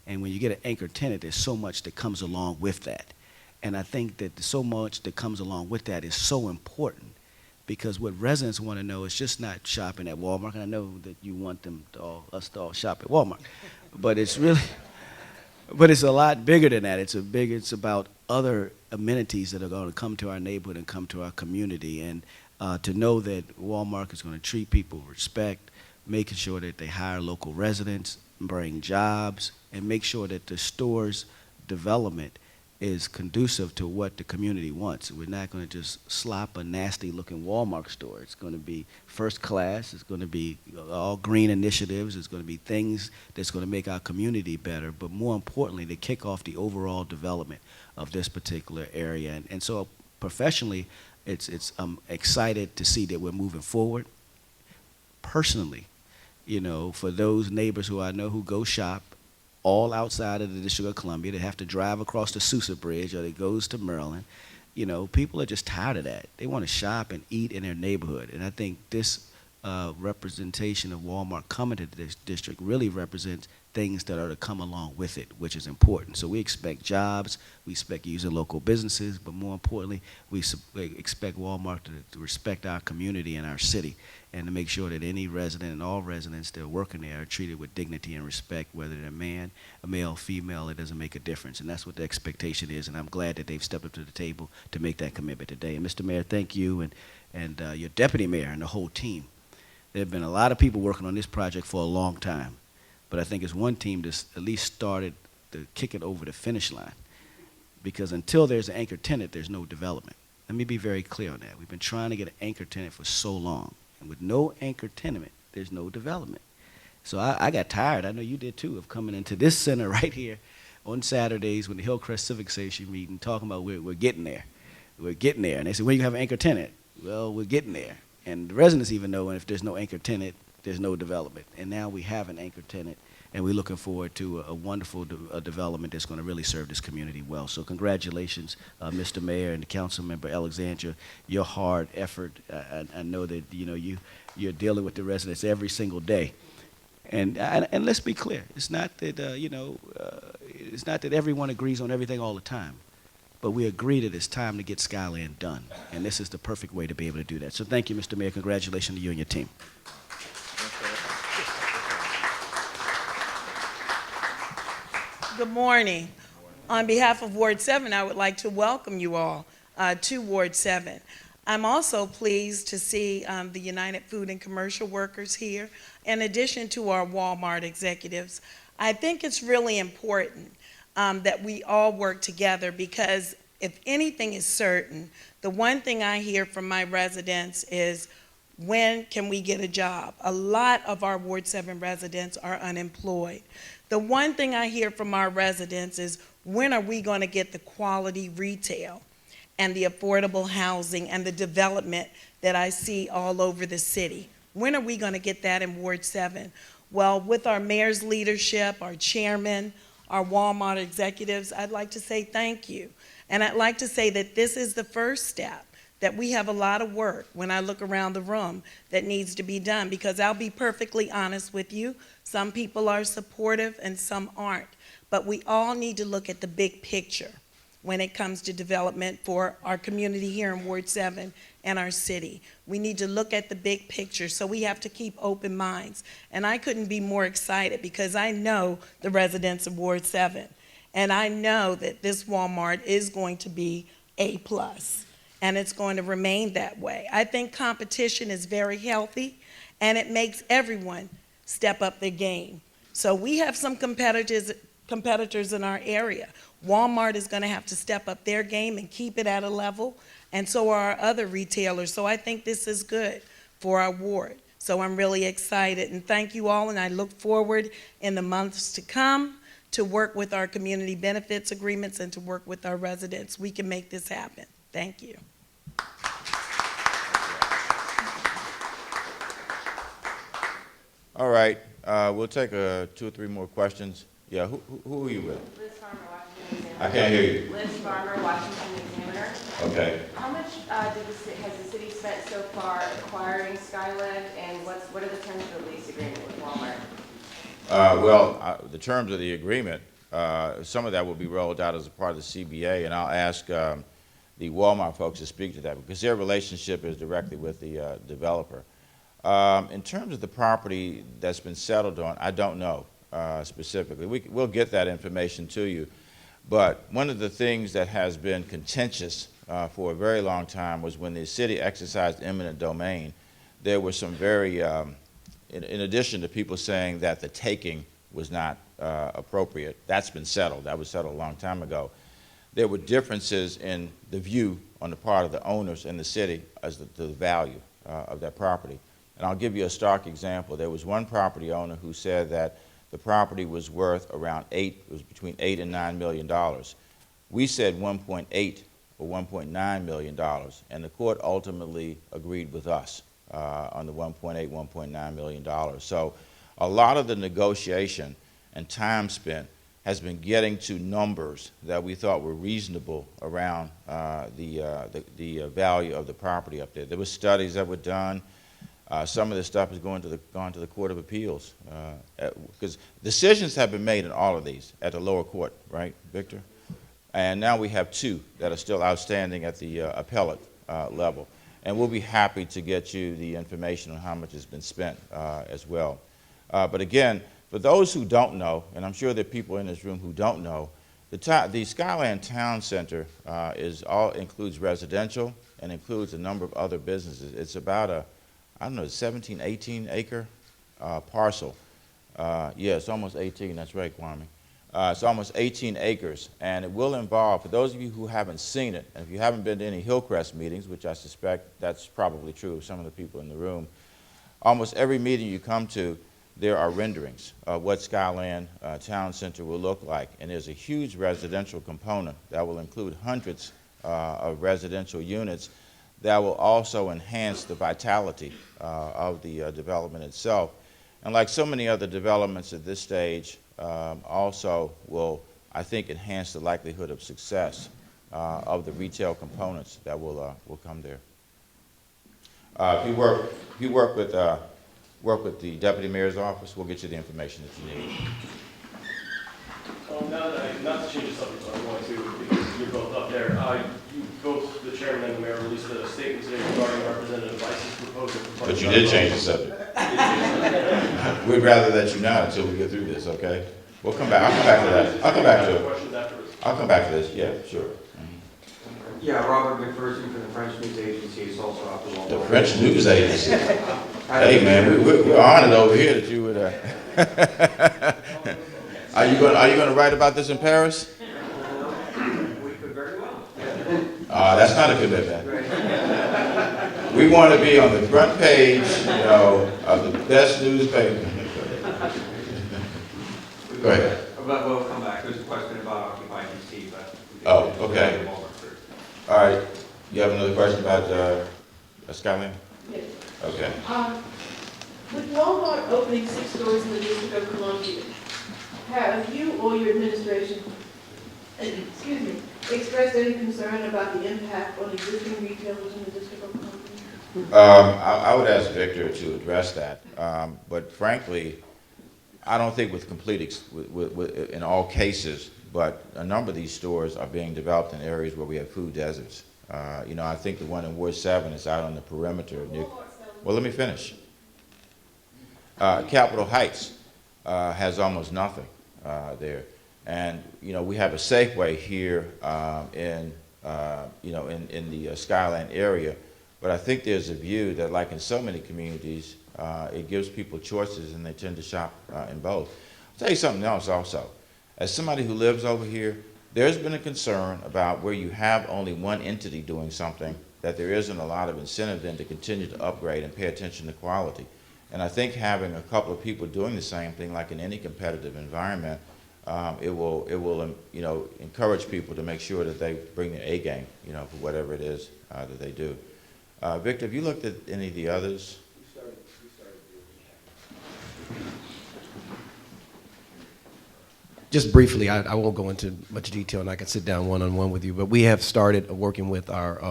And when you get an anchor tenant, there's so much that comes along with that. And I think that so much that comes along with that is so important, because what residents want to know is just not shopping at Walmart. And I know that you want us to all shop at Walmart, but it's really, but it's a lot bigger than that. It's about other amenities that are going to come to our neighborhood and come to our community. And to know that Walmart is going to treat people with respect, making sure that they hire local residents, bring jobs, and make sure that the store's development is conducive to what the community wants. We're not going to just slop a nasty looking Walmart store. It's going to be first class. It's going to be all green initiatives. It's going to be things that's going to make our community better, but more importantly, to kick off the overall development of this particular area. And so professionally, I'm excited to see that we're moving forward. Personally, you know, for those neighbors who I know who go shop all outside of the District of Columbia, they have to drive across the Sousa Bridge, or it goes to Maryland. You know, people are just tired of that. They want to shop and eat in their neighborhood. And I think this representation of Walmart coming to this district really represents things that are to come along with it, which is important. So we expect jobs, we expect using local businesses, but more importantly, we expect Walmart to respect our community and our city, and to make sure that any resident and all residents that are working there are treated with dignity and respect, whether they're a male, female, it doesn't make a difference. And that's what the expectation is, and I'm glad that they've stepped up to the table to make that commitment today. And Mr. Mayor, thank you, and your deputy mayor and the whole team. There have been a lot of people working on this project for a long time, but I think it's one team that's at least started to kick it over the finish line, because until there's an anchor tenant, there's no development. Let me be very clear on that. We've been trying to get an anchor tenant for so long, and with no anchor tenant, there's no development. So I got tired, I know you did too, of coming into this center right here on Saturdays when the Hillcrest Civic Station meeting, talking about we're getting there. We're getting there. And they said, when you have an anchor tenant? Well, we're getting there. And the residents even know if there's no anchor tenant, there's no development. And now we have an anchor tenant, and we're looking forward to a wonderful development that's going to really serve this community well. So congratulations, Mr. Mayor and Councilmember Alexander. Your hard effort, I know that you're dealing with the residents every single day. And let's be clear, it's not that it's not that everyone agrees on everything all the time, but we agree that it's time to get Skyland done, and this is the perfect way to be able to do that. So thank you, Mr. Mayor. Congratulations to you and your team. Good morning. On behalf of Ward 7, I would like to welcome you all to Ward 7. I'm also pleased to see the United Food and Commercial Workers here, in addition to our Walmart executives. I think it's really important that we all work together, because if anything is certain, the one thing I hear from my residents is, when can we get a job? A lot of our Ward 7 residents are unemployed. The one thing I hear from our residents is, when are we going to get the quality retail and the affordable housing and the development that I see all over the city? When are we going to get that in Ward 7? Well, with our mayor's leadership, our chairman, our Walmart executives, I'd like to say thank you. And I'd like to say that this is the first step, that we have a lot of work when I look around the room that needs to be done, because I'll be perfectly honest with you, some people are supportive and some aren't. But we all need to look at the big picture when it comes to development for our community here in Ward 7 and our city. We need to look at the big picture, so we have to keep open minds. And I couldn't be more excited because I know the residents of Ward 7, and I know that this Walmart is going to be A+, and it's going to remain that way. I think competition is very healthy, and it makes everyone step up their game. So we have some competitors in our area. Walmart is going to have to step up their game and keep it at a level, and so are our other retailers. So I think this is good for our ward. So I'm really excited, and thank you all, and I look forward in the months to come to work with our community benefits agreements and to work with our residents. We can make this happen. Thank you. All right, we'll take 2 or 3 more questions. Yeah, who are you with? Liz Farmer, Washington Examiner. I can't hear you. Liz Farmer, Washington Examiner. Okay. How much has the city spent so far acquiring Skyland, and what are the terms of the lease agreement with Walmart? The terms of the agreement, some of that will be rolled out as a part of the CBA, and I'll ask the Walmart folks to speak to that because their relationship is directly with the developer. In terms of the property that's been settled on, I don't know specifically. We'll get that information to you. But one of the things that has been contentious for a very long time was when the city exercised eminent domain, there were some very, in addition to people saying that the taking was not appropriate, that's been settled. That was settled a long time ago. There were differences in the view on the part of the owners in the city as to the value of that property. And I'll give you a stark example. There was one property owner who said that the property was worth around it was between $8 and $9 million. We said 1.8 or $1.9 million, and the court ultimately agreed with us on the 1.8, $1.9 million. So a lot of the negotiation and time spent has been getting to numbers that we thought were reasonable around the value of the property up there. There were studies that were done. Some of this stuff has gone to the Court of Appeals because decisions have been made in all of these at the lower court, right, Victor? And now we have 2 that are still outstanding at the appellate level. And we'll be happy to get you the information on how much has been spent as well. But again, for those who don't know, and I'm sure there are people in this room who don't know, the Skyland Town Center includes residential and includes a number of other businesses. It's about I don't know, 17, 18 acre parcel. Yeah, it's almost 18, that's right, KWAME. It's almost 18 acres, and it will involve, for those of you who haven't seen it, and if you haven't been to any Hillcrest meetings, which I suspect that's probably true of some of the people in the room, almost every meeting you come to, there are renderings of what Skyland Town Center will look like, and there's a huge residential component that will include hundreds of residential units that will also enhance the vitality of the development itself. And like so many other developments at this stage, also will, I think, enhance the likelihood of success of the retail components that will come there. If you work with the Deputy Mayor's office, we'll get you the information that you need. Not to change the subject, but I want to, because you're both up there. Both the chairman and the mayor released a statement today regarding Representative Vice's proposal. But you did change the subject. We'd rather that you not until we get through this, okay? We'll come back. I'll come back to that. I'll come back to it. I'll come back to this. Yeah, sure. Yeah, Robert McPherson from the French News Agency is also out the wall. The French News Agency. Hey, man, we're honored over here that you would. Are you going to write about this in Paris? We could very well. That's not a commitment. We want to be on the front page, of the best newspaper. Go ahead. But we'll come back. There's a question about Occupy DC, but. Oh, okay. All right. You have another question about Skyland? Yes. Okay. With Walmart opening 6 stores in the District of Columbia, have you or your administration, excuse me, expressed any concern about the impact on existing retailers in the District of Columbia? I would ask Victor to address that, but frankly, I don't think with in all cases, but a number of these stores are being developed in areas where we have food deserts. You know, I think the one in Ward 7 is out on the perimeter. Well, let me finish. Capitol Heights has almost nothing there, and you know we have a Safeway here in the Skyland area, but I think there's a view that, like in so many communities, it gives people choices, and they tend to shop in both. I'll tell you something else also. As somebody who lives over here, there's been a concern about where you have only one entity doing something, that there isn't a lot of incentive then to continue to upgrade and pay attention to quality. And I think having a couple of people doing the same thing, like in any competitive environment, it will encourage people to make sure that they bring their A game, you know, for whatever it is that they do. Victor, have you looked at any of the others? Just briefly, I won't go into much detail, and I can sit down one-on-one with you, but we have started working with our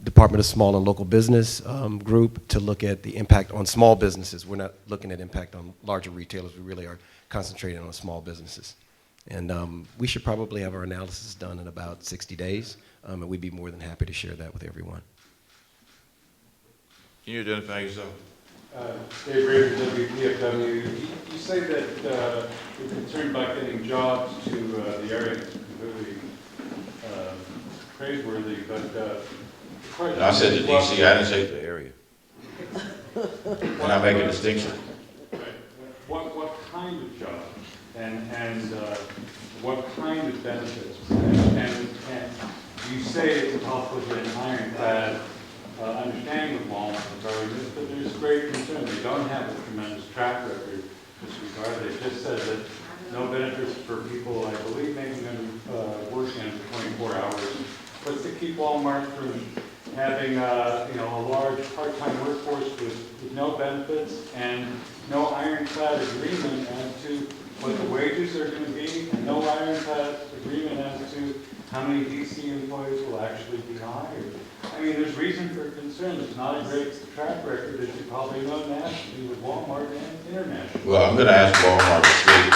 Department of Small and Local Business group to look at the impact on small businesses. We're not looking at impact on larger retailers. We really are concentrating on small businesses. And we should probably have our analysis done in about 60 days, and we'd be more than happy to share that with everyone. Can you identify yourself? Dave Rader, WPFW. You say that you're concerned about getting jobs to the area. It's completely praiseworthy, but I said the DC, I didn't say the area. When I make a distinction. Right. What kind of job and what kind of benefits? And you say it's impossible to get an ironclad understanding of Walmart regarding this, but there's great concern. They don't have a tremendous track record in this regard. They just said that no benefits for people, I believe, making working under 24 hours. What's to keep Walmart from having a large part-time workforce with no benefits and no ironclad agreement as to what the wages are going to be, and no ironclad agreement as to how many DC employees will actually be hired? I mean, there's reason for concern. There's not a great track record, as you probably know, nationally with Walmart and internationally. Well, I'm going to ask Walmart to speak.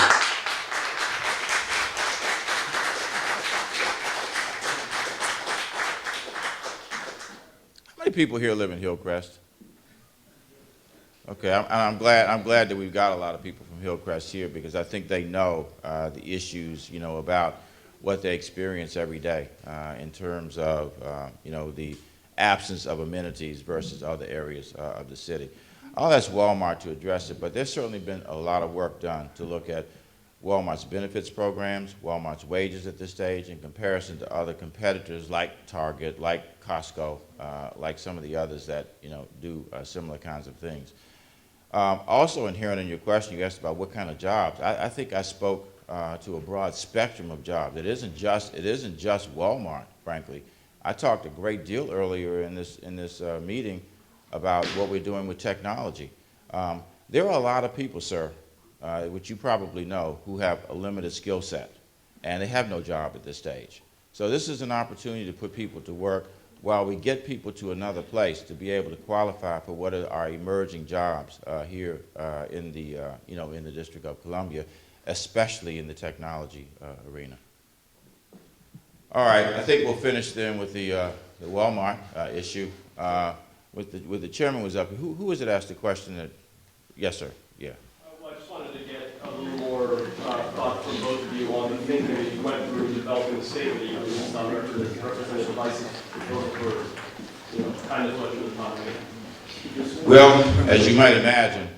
How many people here live in Hillcrest? Okay, I'm glad that we've got a lot of people from Hillcrest here, because I think they know the issues, you know, about what they experience every day in terms of, the absence of amenities versus other areas of the city. I'll ask Walmart to address it, but there's certainly been a lot of work done to look at Walmart's benefits programs, Walmart's wages at this stage in comparison to other competitors like Target, like Costco, like some of the others that, do similar kinds of things. Also inherent in your question, you asked about what kind of jobs. I think I spoke to a broad spectrum of jobs. It isn't just Walmart, frankly. I talked a great deal earlier in this meeting about what we're doing with technology. There are a lot of people, sir, which you probably know, who have a limited skill set, and they have no job at this stage. So this is an opportunity to put people to work while we get people to another place to be able to qualify for what are our emerging jobs here in the District of Columbia, especially in the technology arena. All right, I think we'll finish then with the Walmart issue. With the chairman was up. Who was it asked the question that? Yes, sir. Yeah. Well, I just wanted to get a little more thought from both of you on the thinking that you went through developing the statement that you released on record as Representative Vincent for kind of much of the time. Well, as you might imagine,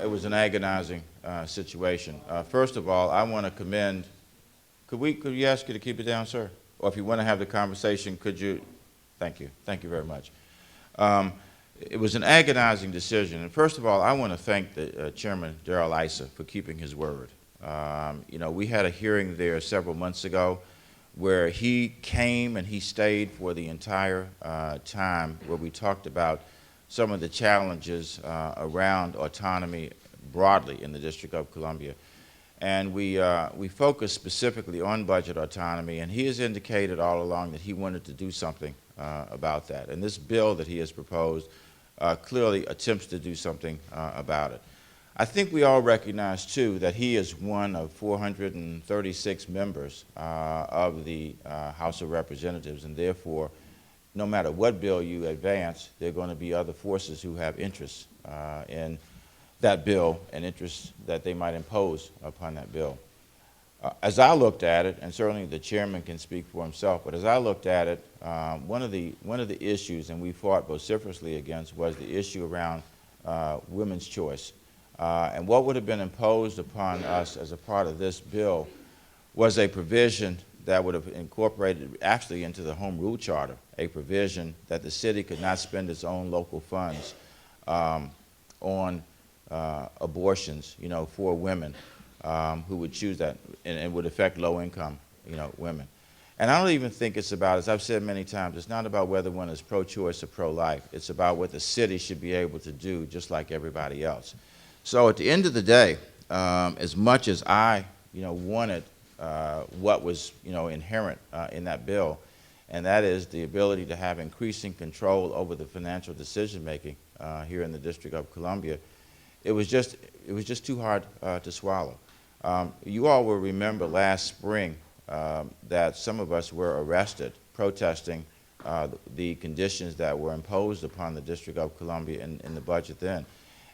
it was an agonizing situation. First of all, I want to commend. Could we ask you to keep it down, sir? Or if you want to have the conversation, could you? Thank you. Thank you very much. It was an agonizing decision. And first of all, I want to thank the Chairman, Darrell Issa, for keeping his word. We had a hearing there several months ago where he came and he stayed for the entire time where we talked about some of the challenges around autonomy broadly in the District of Columbia. And we focus specifically on budget autonomy, and he has indicated all along that he wanted to do something about that. And this bill that he has proposed clearly attempts to do something about it. I think we all recognize, too, that he is one of 436 members of the House of Representatives, and therefore, no matter what bill you advance, there are going to be other forces who have interests in that bill and interests that they might impose upon that bill. As I looked at it, and certainly the chairman can speak for himself, but as I looked at it, one of the issues, and we fought vociferously against, was the issue around women's choice. And what would have been imposed upon us as a part of this bill was a provision that would have incorporated actually into the Home Rule Charter, a provision that the city could not spend its own local funds on abortions, you know, for women who would choose that, and would affect low-income, you know, women. And I don't even think it's about, as I've said many times, it's not about whether one is pro-choice or pro-life. It's about what the city should be able to do, just like everybody else. So at the end of the day, as much as I, you know, wanted what was, you know, inherent in that bill, and that is the ability to have increasing control over the financial decision-making here in the District of Columbia, it was just too hard to swallow. You all will remember last spring that some of us were arrested protesting the conditions that were imposed upon the District of Columbia in the budget then.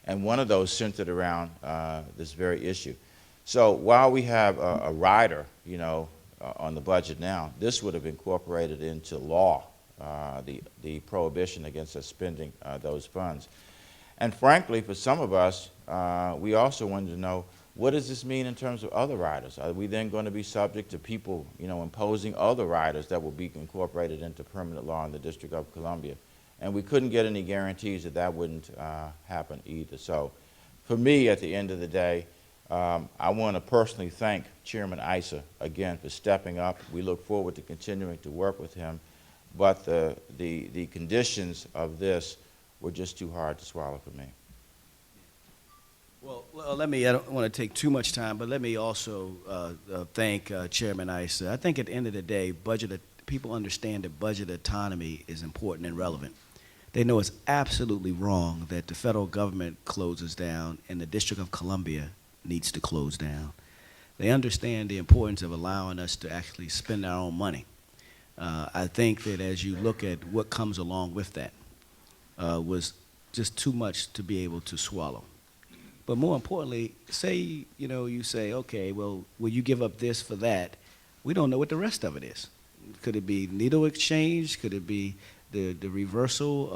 And one of those centered around this very issue. So while we have a rider, you know, on the budget now, this would have incorporated into law the prohibition against us spending those funds. And frankly, for some of us, we also wanted to know, what does this mean in terms of other riders? Are we then going to be subject to people, you know, imposing other riders that will be incorporated into permanent law in the District of Columbia? And we couldn't get any guarantees that that wouldn't happen either. So for me, at the end of the day, I want to personally thank Chairman Issa again for stepping up. We look forward to continuing to work with him. But the conditions of this were just too hard to swallow for me. Well, let me, I don't want to take too much time, but let me also thank Chairman Issa. I think at the end of the day, people understand that budget autonomy is important and relevant. They know it's absolutely wrong that the federal government closes down and the District of Columbia needs to close down. They understand the importance of allowing us to actually spend our own money. I think that as you look at what comes along with that, was just too much to be able to swallow. But more importantly, say, you know, you say, okay, well, will you give up this for that? We don't know what the rest of it is. Could it be needle exchange? Could it be the reversal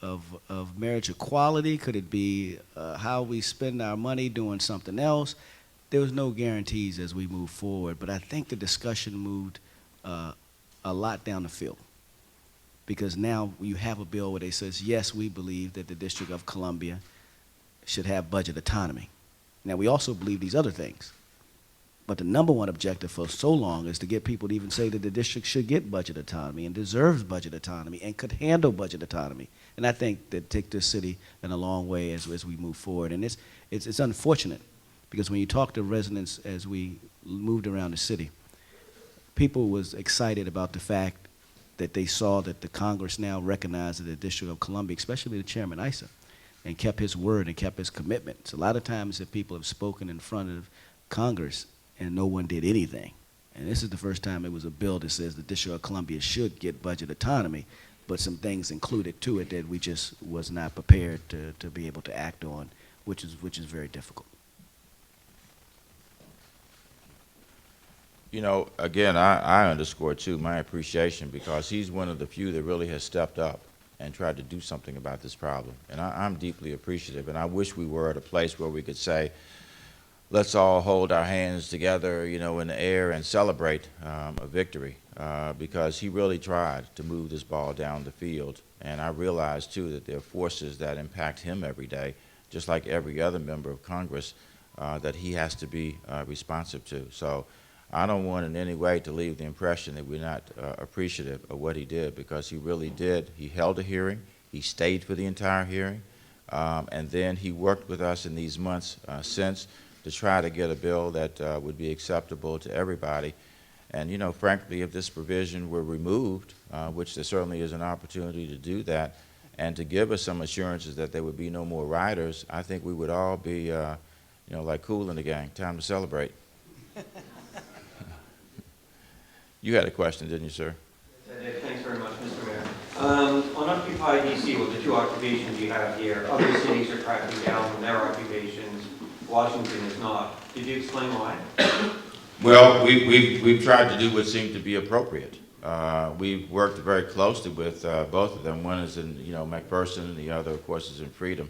of marriage equality? Could it be how we spend our money doing something else? There was no guarantees as we move forward, but I think the discussion moved a lot down the field. Because now you have a bill where they says, yes, we believe that the District of Columbia should have budget autonomy. Now, we also believe these other things. But the number one objective for so long is to get people to even say that the district should get budget autonomy and deserves budget autonomy and could handle budget autonomy. And I think that take this city in a long way as we move forward. And it's unfortunate because when you talk to residents as we moved around the city, people was excited about the fact that they saw that the Congress now recognized the District of Columbia, especially the Chairman Issa, and kept his word and kept his commitments. A lot of times that people have spoken in front of Congress and no one did anything. And this is the first time it was a bill that says the District of Columbia should get budget autonomy, but some things included to it that we just was not prepared to be able to act on, which is very difficult. You know, again, I underscore, too, my appreciation because he's one of the few that really has stepped up and tried to do something about this problem. And I'm deeply appreciative, and I wish we were at a place where we could say, let's all hold our hands together, you know, in the air and celebrate a victory because he really tried to move this ball down the field. And I realize, too, that there are forces that impact him every day, just like every other member of Congress, that he has to be responsive to. So I don't want in any way to leave the impression that we're not appreciative of what he did because he really did. He held a hearing. He stayed for the entire hearing, and then he worked with us in these months since to try to get a bill that would be acceptable to everybody. And, you know, frankly, if this provision were removed, which there certainly is an opportunity to do that, and to give us some assurances that there would be no more riders, I think we would all be, you know, like Kool in the Gang, time to celebrate. You had a question, didn't you, sir? Thanks very much, Mr. Mayor. On Occupy DC, with the 2 occupations you have here, other cities are cracking down on their occupations. Washington is not. Did you explain why? Well, we've tried to do what seemed to be appropriate. We've worked very closely with both of them. One is in, you know, McPherson, and the other, of course, is in Freedom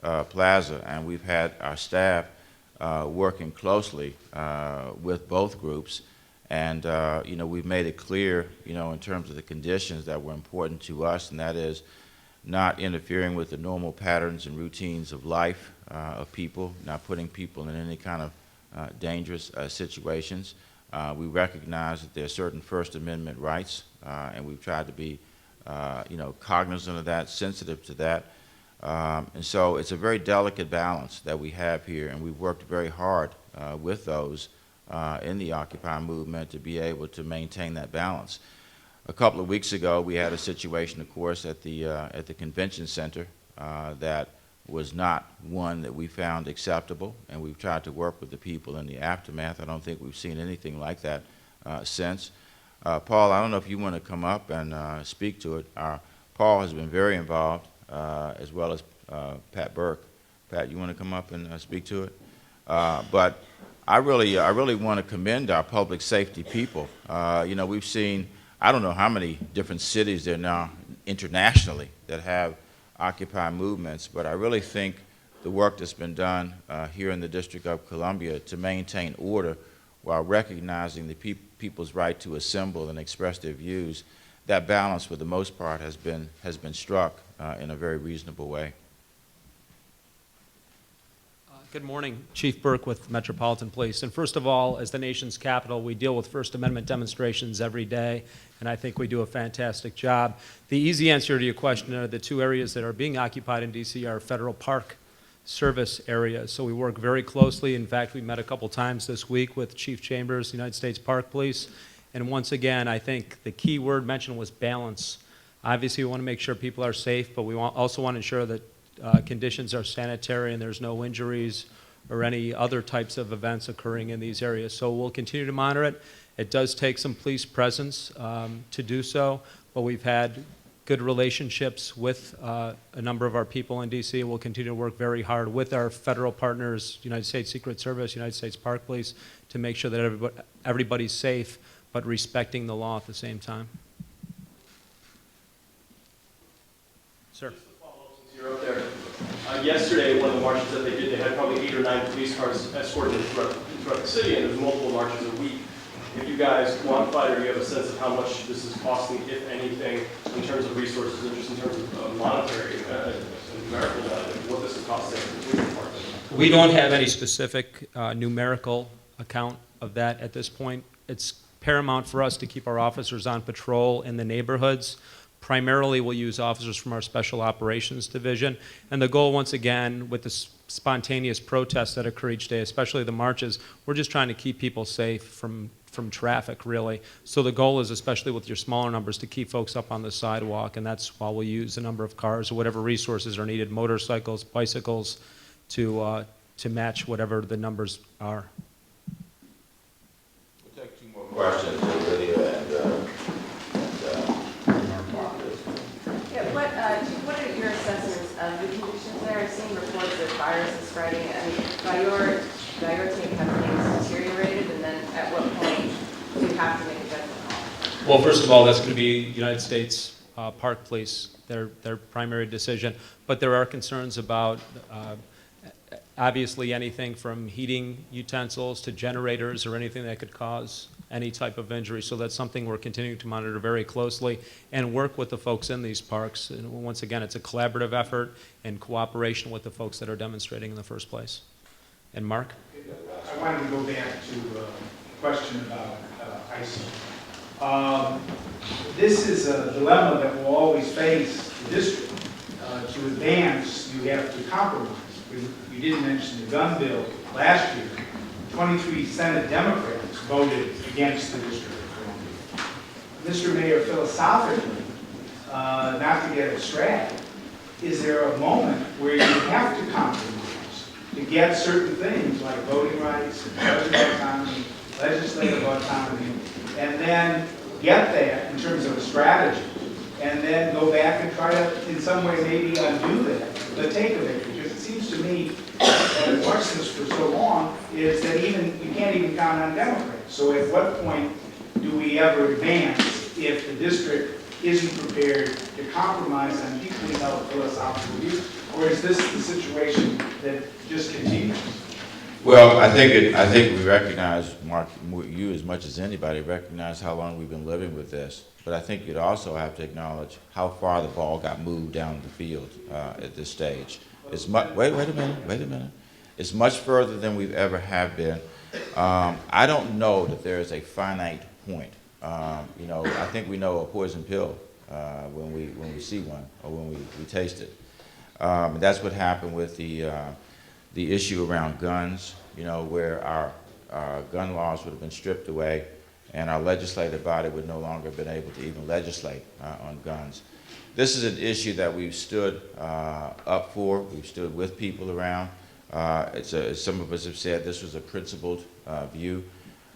Plaza. And we've had our staff working closely with both groups. And, you know, we've made it clear, you know, in terms of the conditions that were important to us, and that is not interfering with the normal patterns and routines of life of people, not putting people in any kind of dangerous situations. We recognize that there are certain First Amendment rights, and we've tried to be, you know, cognizant of that, sensitive to that. And so it's a very delicate balance that we have here, and we've worked very hard with those in the Occupy movement to be able to maintain that balance. A couple of weeks ago, we had a situation, of course, at the convention center that was not one that we found acceptable, and we've tried to work with the people in the aftermath. I don't think we've seen anything like that since. Paul, I don't know if you want to come up and speak to it. Paul has been very involved, as well as Pat Burke. Pat, you want to come up and speak to it? But I really want to commend our public safety people. You know, we've seen, I don't know how many different cities there now internationally that have Occupy movements, but I really think the work that's been done here in the District of Columbia to maintain order while recognizing the people's right to assemble and express their views, that balance for the most part has been struck in a very reasonable way. Good morning, Chief Burke with Metropolitan Police. And first of all, as the nation's capital, we deal with First Amendment demonstrations every day, and I think we do a fantastic job. The easy answer to your question are the 2 areas that are being occupied in D.C. are federal park service areas. So we work very closely. In fact, we met a couple times this week with Chief Chambers, United States Park Police. And once again, I think the key word mentioned was balance. Obviously, we want to make sure people are safe, but we also want to ensure that conditions are sanitary and there's no injuries or any other types of events occurring in these areas. So we'll continue to monitor it. It does take some police presence to do so, but we've had good relationships with a number of our people in D.C. We'll continue to work very hard with our federal partners, United States Secret Service, United States Park Police, to make sure that everybody's safe, but respecting the law at the same time. Sir. You're up there. Yesterday, one of the marches that they did, they had probably 8 or 9 police cars escorted throughout the city, and there's multiple marches a week. If you guys quantify or you have a sense of how much this is costing, if anything, in terms of resources and just in terms of monetary and numerical value, what this is costing the police department? We don't have any specific numerical account of that at this point. It's paramount for us to keep our officers on patrol in the neighborhoods. Primarily, we'll use officers from our Special Operations Division. And the goal, once again, with the spontaneous protests that occur each day, especially the marches, we're just trying to keep people safe from traffic, really. So the goal is, especially with your smaller numbers, to keep folks up on the sidewalk, and that's why we'll use a number of cars or whatever resources are needed, motorcycles, bicycles, to match whatever the numbers are. We'll take 2 more questions, Lydia and What are your assessments of the conditions there? I've seen reports that virus is spreading. I mean, by your take, have things deteriorated, and then at what point do you have to make a judgment call? Well, first of all, that's going to be United States Park Police, their primary decision. But there are concerns about obviously anything from heating utensils to generators or anything that could cause any type of injury. So that's something we're continuing to monitor very closely and work with the folks in these parks. And once again, it's a collaborative effort and cooperation with the folks that are demonstrating in the first place. And Mark? I wanted to go back to a question about ICE. This is a dilemma that will always face the district to advance, you have to compromise. You didn't mention the gun bill last year. 23 Senate Democrats voted against the District of Columbia. Mr. Mayor, philosophically, not to get abstract, is there a moment where you have to compromise to get certain things like voting rights, budget autonomy, legislative autonomy, and then get that in terms of a strategy, and then go back and try to, in some way, maybe undo that, the take of it? Because it seems to me, and I've watched this for so long, is that you can't even count on Democrats. So at what point do we ever advance if the district isn't prepared to compromise on deeply held philosophical views? Or is this the situation that just continues? Well, I think we recognize, Mark, you as much as anybody recognize how long we've been living with this. But I think you'd also have to acknowledge how far the ball got moved down the field at this stage. It's wait a minute. It's much further than we've ever have been. I don't know that there is a finite point. I think we know a poison pill when we see one or when we taste it. And that's what happened with the issue around guns, where our gun laws would have been stripped away and our legislative body would no longer have been able to even legislate on guns. This is an issue that we've stood up for. We've stood with people around. Some of us have said this was a principled view.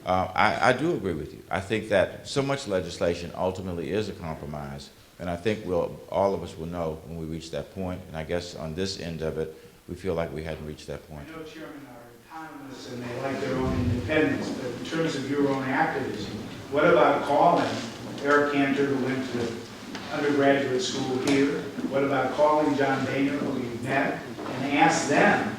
I do agree with you. I think that so much legislation ultimately is a compromise, and I think all of us will know when we reach that point. And I guess on this end of it, we feel like we hadn't reached that point. I know chairmen are autonomous and they like their own independence, but in terms of your own activism, what about calling Eric Cantor, who went to undergraduate school here? What about calling John Boehner, who you've met, and ask them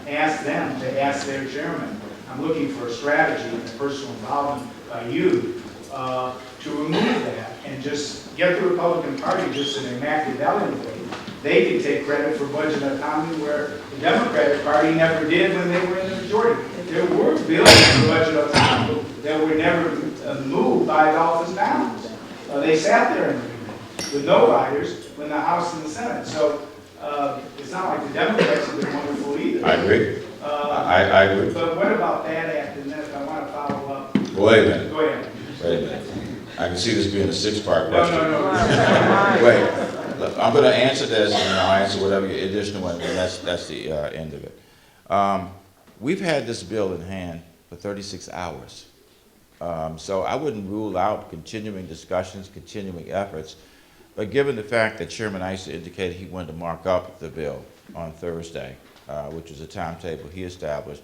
to ask their chairman? I'm looking for a strategy and a personal involvement by you to remove that and just get the Republican Party just in a Machiavellian way. They can take credit for budget autonomy where the Democratic Party never did when they were in the majority. There were bills for budget autonomy that were never moved by Adolphus Pounds. They sat there in the committee with no riders when the House and the Senate. So it's not like the Democrats have been wonderful either. I agree. I agree. But what about that act? And then if I want to follow up. Wait a minute. Go ahead. Wait a minute. I can see this being a 6-part No, question. no. Wait. Look, I'm going to answer this, and I'll answer whatever additional one, and that's the end of it. We've had this bill in hand for 36 hours. So I wouldn't rule out continuing discussions, continuing efforts. But given the fact that Chairman Issa indicated he wanted to mark up the bill on Thursday, which was a timetable he established,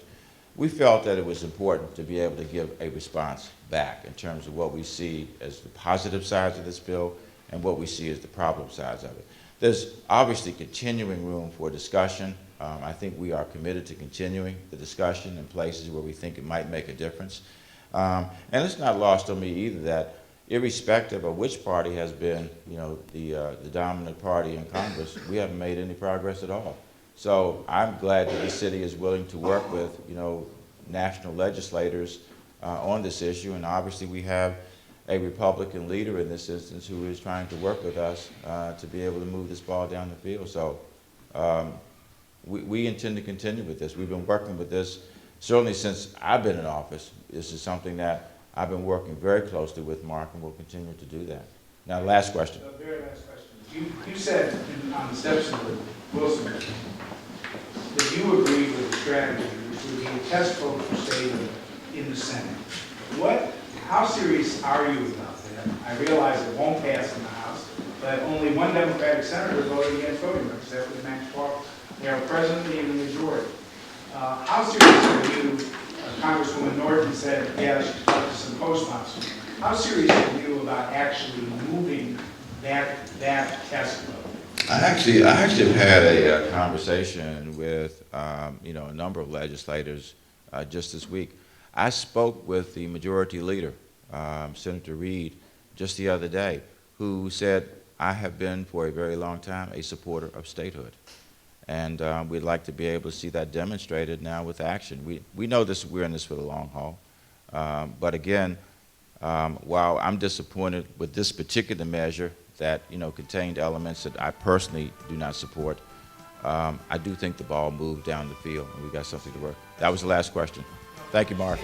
we felt that it was important to be able to give a response back in terms of what we see as the positive sides of this bill and what we see as the problem sides of it. There's obviously continuing room for discussion. I think we are committed to continuing the discussion in places where we think it might make a difference. And it's not lost on me either that irrespective of which party has been, the dominant party in Congress, we haven't made any progress at all. So I'm glad that the city is willing to work with, national legislators on this issue, and obviously we have a Republican leader in this instance who is trying to work with us to be able to move this ball down the field. So we intend to continue with this. We've been working with this certainly since I've been in office. This is something that I've been working very closely with Mark, and we'll continue to do that. Now, last question. The very last question. You said on the steps of the Wilson that you agreed with the strategy, which would be a test vote for statehood in the Senate. How serious are you about that? I realize it won't pass in the House, but only one Democratic senator voted against voting rights. That was Max Park. They are presently in the majority. How serious are you? Congresswoman Norton said, yeah, she talked to some postmasters. How serious are you about actually moving that test vote? I actually have had a conversation with a number of legislators just this week. I spoke with the majority leader, Senator Reid, just the other day, who said, I have been for a very long time a supporter of statehood. And we'd like to be able to see that demonstrated now with action. We know we're in this for the long haul. But again, while I'm disappointed with this particular measure that contained elements that I personally do not support, I do think the ball moved down the field, and we got something to work. That was the last question. Thank you, Mark.